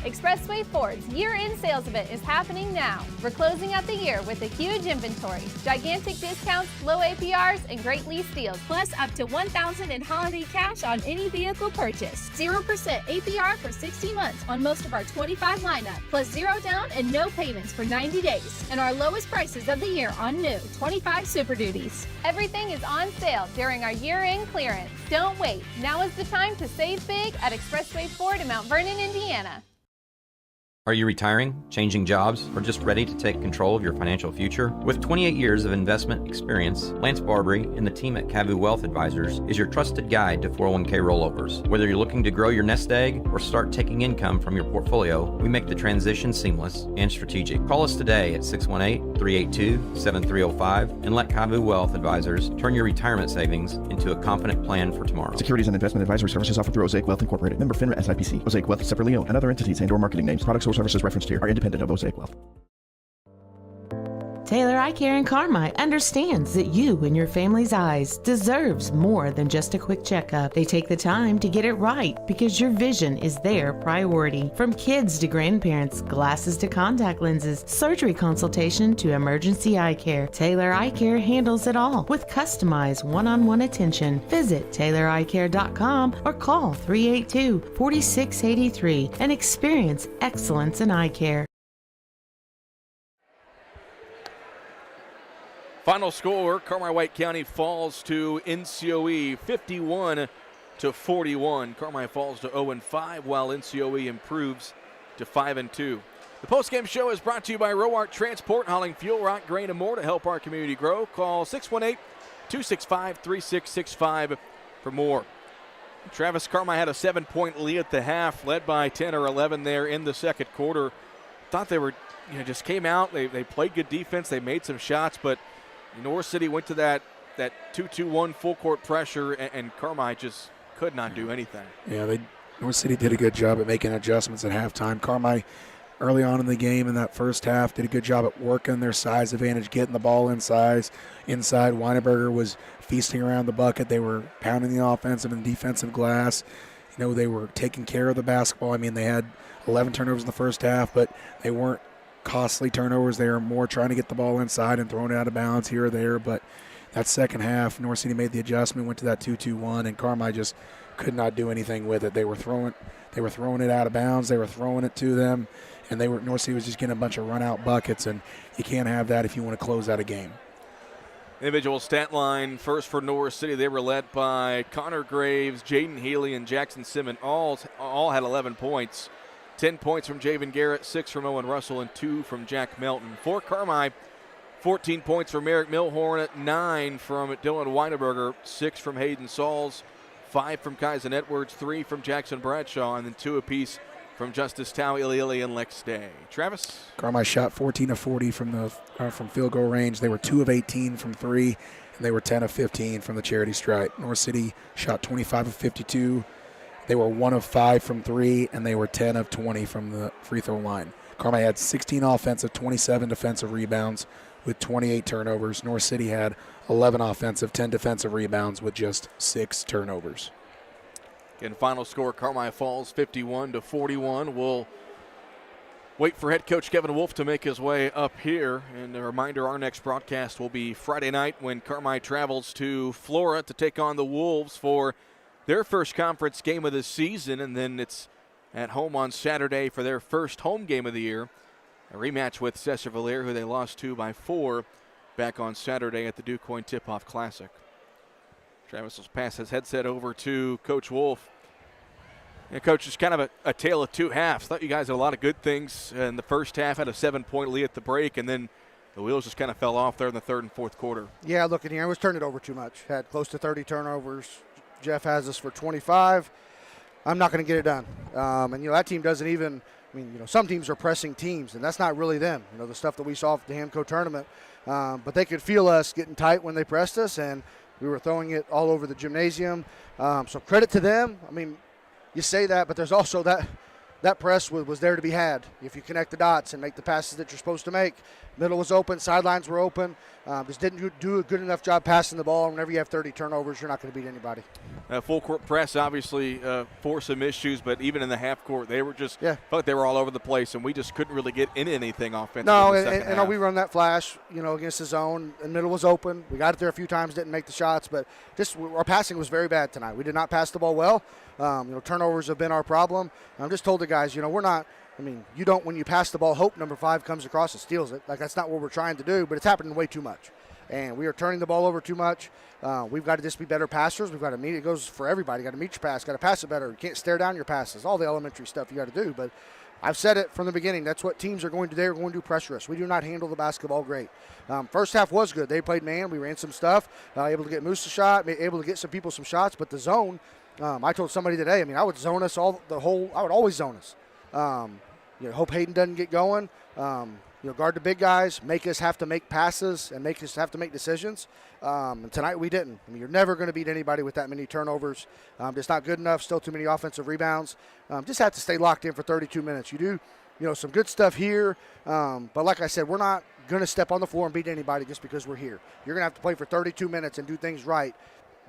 Expressway Ford's year-end sales event is happening now. We're closing out the year with a huge inventory, gigantic discounts, low APRs, and great lease deals, plus up to $1,000 in holiday cash on any vehicle purchase. 0% APR for 60 months on most of our 25 lineup, plus 0 down and no payments for 90 days. And our lowest prices of the year on new 25 Super Duties. Everything is on sale during our year-end clearance. Don't wait. Now is the time to save big at Expressway Ford in Mount Vernon, Indiana. Are you retiring, changing jobs, or just ready to take control of your financial future? With 28 years of investment experience, Lance Barbary and the team at Cavu Wealth Advisors is your trusted guide to 401k rollovers. Whether you're looking to grow your nest egg or start taking income from your portfolio, we make the transition seamless and strategic. Call us today at 618-382-7305 and let Cavu Wealth Advisors turn your retirement savings into a confident plan for tomorrow. Securities and investment advisory services offered through Osaic Wealth Incorporated. Member FINRA SIPC. Osaic Wealth is separately owned, and other entities and/or marketing names, products, or services referenced here are independent of Osaic Wealth. Taylor Eye Care in Carmi understands that you and your family's eyes deserves more than just a quick checkup. They take the time to get it right because your vision is their priority. From kids to grandparents, glasses to contact lenses, surgery consultation to emergency eye care, Taylor Eye Care handles it all with customized one-on-one attention. Visit TaylorEyeCare.com or call 382-4683 and experience excellence in eye care. Final score, Carmi-White County falls to NCOE 51-41. Carmi falls to 0-5 while NCOE improves to 5-2. The postgame show is brought to you by Roark Transport, hauling fuel, rock, grain, and more to help our community grow. Call 618-265-3665 for more. Travis, Carmi had a 7-point lead at the half, led by 10 or 11 there in the second quarter. Thought they were, just came out. They played good defense. They made some shots, but North City went to that 2-2-1 full court pressure, and Carmi just could not do anything. Yeah, North City did a good job at making adjustments at halftime. Carmi, early on in the game in that first half, did a good job at working their size advantage, getting the ball inside. Weinberger was feasting around the bucket. They were pounding the offensive and defensive glass. They were taking care of the basketball. I mean, they had 11 turnovers in the first half, but they weren't costly turnovers. They were more trying to get the ball inside and throwing it out of bounds here or there. But that second half, North City made the adjustment, went to that 2-2-1, and Carmi just could not do anything with it. They were throwing it out of bounds. They were throwing it to them, and North City was just getting a bunch of run-out buckets, and you can't have that if you want to close out a game. Individual stat line first for North City. They were led by Connor Graves, Jaden Healy, and Jackson Simmons. All had 11 points. 10 points from Javen Garrett, 6 from Owen Russell, and 2 from Jack Melton. For Carmi, 14 points from Merrick Milhorn, 9 from Dylan Weinberger, 6 from Hayden Sauls, 5 from Kaizen Edwards, 3 from Jackson Bradshaw, and then 2 apiece from Justice Tau, Ili and Lex Day. Travis? Carmi shot 14 of 40 from field goal range. They were 2 of 18 from 3, and they were 10 of 15 from the charity stripe. North City shot 25 of 52. They were 1 of 5 from 3, and they were 10 of 20 from the free throw line. Carmi had 16 offensive, 27 defensive rebounds with 28 turnovers. North City had 11 offensive, 10 defensive rebounds with just 6 turnovers. Again, final score, Carmi falls 51-41. We'll wait for head coach Kevin Wolf to make his way up here. And a reminder, our next broadcast will be Friday night when Carmi travels to Flora to take on the Wolves for their first conference game of the season, and then it's at home on Saturday for their first home game of the year. A rematch with Cesar Valere, who they lost to by 4 back on Saturday at the Duke Coin Tip-Off Classic. Travis will pass his headset over to Coach Wolf. And Coach, it's kind of a tale of two halves. Thought you guys had a lot of good things in the first half, had a 7-point lead at the break, and then the wheels just kind of fell off there in the third and fourth quarter. Yeah, look in here, I was turning it over too much. Had close to 30 turnovers. Jeff has us for 25. I'm not going to get it done. And, that team doesn't even – some teams are pressing teams, and that's not really them. The stuff that we saw at the Hamco tournament. But they could feel us getting tight when they pressed us, and we were throwing it all over the gymnasium. So credit to them. You say that, but there's also that that press was there to be had. If you connect the dots and make the passes that you're supposed to make, middle was open, sidelines were open. Just didn't do a good enough job passing the ball. Whenever you have 30 turnovers, you're not going to beat anybody. Full court press obviously forced some issues, but even in the half court, they were just felt like they were all over the place, and we just couldn't really get into anything offensively. No, in the second half. We run that flash, against the zone, and middle was open. We got it there a few times, didn't make the shots, but just our passing was very bad tonight. We did not pass the ball well. Turnovers have been our problem. I'm just told the guys, we're not. You don't, when you pass the ball, hope number 5 comes across and steals it. Like, that's not what we're trying to do, but it's happening way too much. And we are turning the ball over too much. We've got to just be better passers. We've got to meet. It goes for everybody. You got to meet your pass. Got to pass it better. You can't stare down your passes. All the elementary stuff you got to do. But I've said it from the beginning. That's what teams are going to do. They're going to do pressure us. We do not handle the basketball great. First half was good. They played man. We ran some stuff. Able to get Moose a shot. Able to get some people some shots. But the zone, I told somebody today, I would zone us I would always zone us. Hope Hayden doesn't get going. Guard the big guys, make us have to make passes and make us have to make decisions. And tonight we didn't. You're never going to beat anybody with that many turnovers. Just not good enough. Still too many offensive rebounds. Just have to stay locked in for 32 minutes. You do, some good stuff here. But like I said, we're not going to step on the floor and beat anybody just because we're here. You're going to have to play for 32 minutes and do things right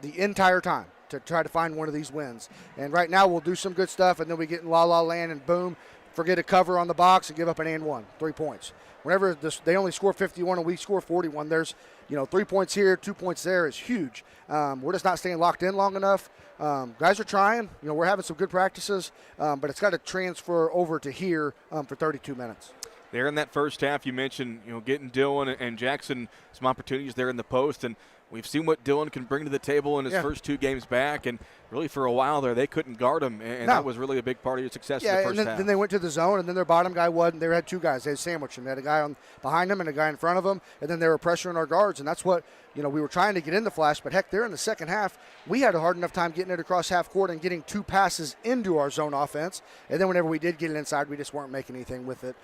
the entire time to try to find one of these wins. And right now we'll do some good stuff, and then we get in la-la land and boom, forget a cover on the box and give up an and one, 3 points. Whenever they only score 51 and we score 41, there's 3 points here, 2 points there is huge. We're just not staying locked in long enough. Guys are trying. We're having some good practices, but it's got to transfer over to here for 32 minutes. There in that first half, you mentioned getting Dylan and Jackson some opportunities there in the post, and we've seen what Dylan can bring to the table in his first 2 games back, and really for a while there they couldn't guard him, and that was really a big part of your success in the first half. Then they went to the zone, and then their bottom guy wasn't. They had 2 guys. They had sandwiched him. They had a guy behind him and a guy in front of him, and then they were pressuring our guards, and that's what we were trying to get in the flash. But heck, there in the second half, we had a hard enough time getting it across half court and getting 2 passes into our zone offense, and then whenever we did get it inside, we just weren't making anything with it.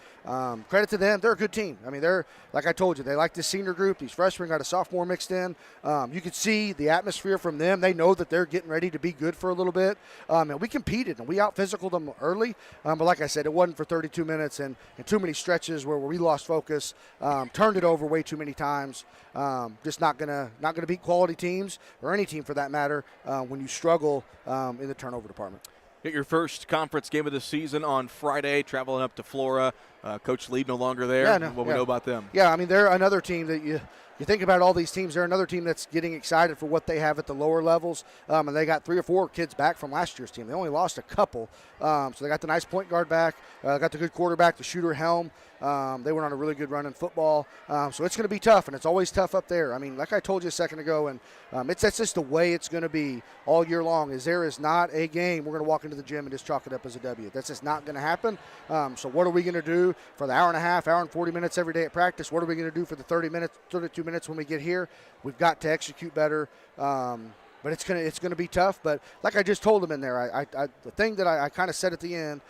Credit to them. They're a good team. They're, like I told you, they like this senior group. These freshmen got a sophomore mixed in. You could see the atmosphere from them. They know that they're getting ready to be good for a little bit. And we competed, and we out-physicaled them early. But like I said, it wasn't for 32 minutes and too many stretches where we lost focus, turned it over way too many times. Just not gonna beat quality teams, or any team for that matter, when you struggle in the turnover department. Get your first conference game of the season on Friday, traveling up to Flora. Coach Lee no longer there. What we know about them? Yeah, they're another team that you think about all these teams. They're another team that's getting excited for what they have at the lower levels. And they got 3 or 4 kids back from last year's team. They only lost a couple. So they got the nice point guard back, got the good quarterback, the shooter Helm. They went on a really good run in football. So it's going to be tough, and it's always tough up there. Like I told you a second ago, and that's just the way it's going to be all year long. There is not a game we're going to walk into the gym and just chalk it up as a W. That's just not going to happen. So what are we going to do for the hour and a half, hour and 40 minutes every day at practice? What are we going to do for the 32 minutes when we get here? We've got to execute better. But it's gonna be tough. But like I just told them in there, the thing that I kind of said at the end,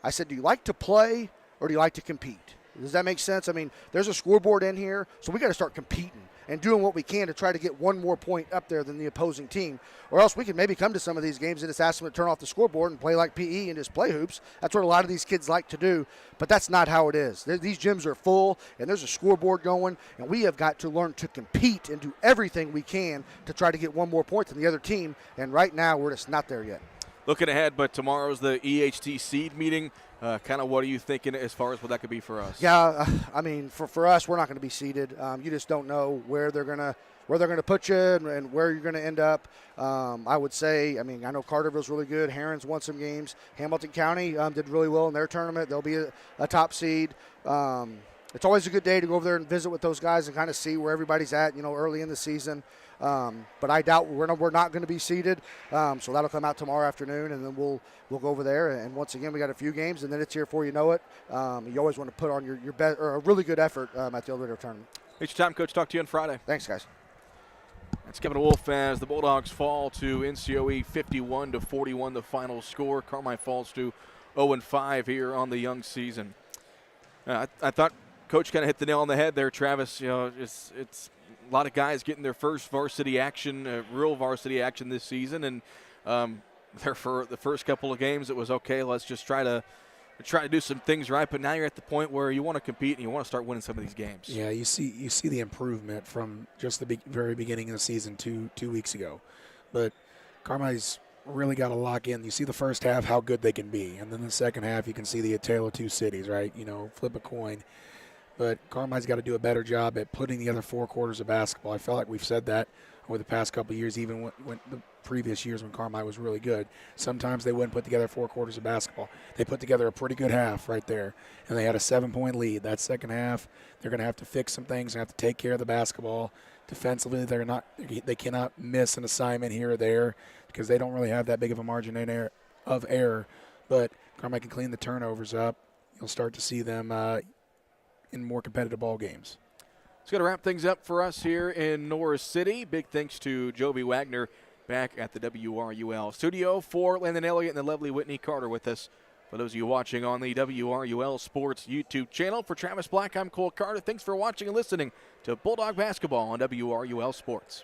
I said, do you like to play or do you like to compete? Does that make sense? There's a scoreboard in here, so we got to start competing and doing what we can to try to get 1 more point up there than the opposing team. Or else we can maybe come to some of these games and just ask them to turn off the scoreboard and play like PE and just play hoops. That's what a lot of these kids like to do, but that's not how it is. These gyms are full, and there's a scoreboard going, and we have got to learn to compete and do everything we can to try to get 1 more point than the other team, and right now we're just not there yet. Looking ahead, but tomorrow's the EHT seed meeting. Kind of what are you thinking as far as what that could be for us? Yeah, for us, we're not going to be seeded. You just don't know where they're going to put you and where you're going to end up. I would say, I know Carterville's really good. Heron's won some games. Hamilton County did really well in their tournament. They'll be a top seed. It's always a good day to go over there and visit with those guys and kind of see where everybody's at, early in the season. But I doubt we're not going to be seeded. So that'll come out tomorrow afternoon, and then we'll go over there. And once again, we got a few games, and then it's here before you know it. You always want to put on your best or a really good effort at the Elevator tournament. It's your time, Coach. Talk to you on Friday. Thanks, guys. That's Kevin Wolf as the Bulldogs fall to NCOE 51-41, the final score. Carmi falls to 0-5 here on the young season. I thought Coach kind of hit the nail on the head there, Travis. It's a lot of guys getting their first varsity action, real varsity action this season, and there for the first couple of games it was okay. Let's just try to to try to do some things right, but now you're at the point where you want to compete and you want to start winning some of these games. Yeah, you see the improvement from just the very beginning of the season 2 weeks ago. But Carmi's really got to lock in. You see the first half how good they can be, and then the second half you can see the tale of two cities, right? Flip a coin. But Carmi's got to do a better job at putting together 4 quarters of basketball. I felt like we've said that over the past couple of years, even when the previous years when Carmi was really good. Sometimes they wouldn't put together 4 quarters of basketball. They put together a pretty good half right there, and they had a 7-point lead. That second half, they're going to have to fix some things and have to take care of the basketball. Defensively, they cannot miss an assignment here or there because they don't really have that big of a margin of error. But Carmi can clean the turnovers up. You'll start to see them in more competitive ball games. It's going to wrap things up for us here in Norris City. Big thanks to Joby Wagner back at the WRUL studio. For Landon Elliott and the lovely Whitney Carter with us. For those of you watching on the WRUL Sports YouTube channel, for Travis Black, I'm Cole Carter. Thanks for watching and listening to Bulldog Basketball on WRUL Sports.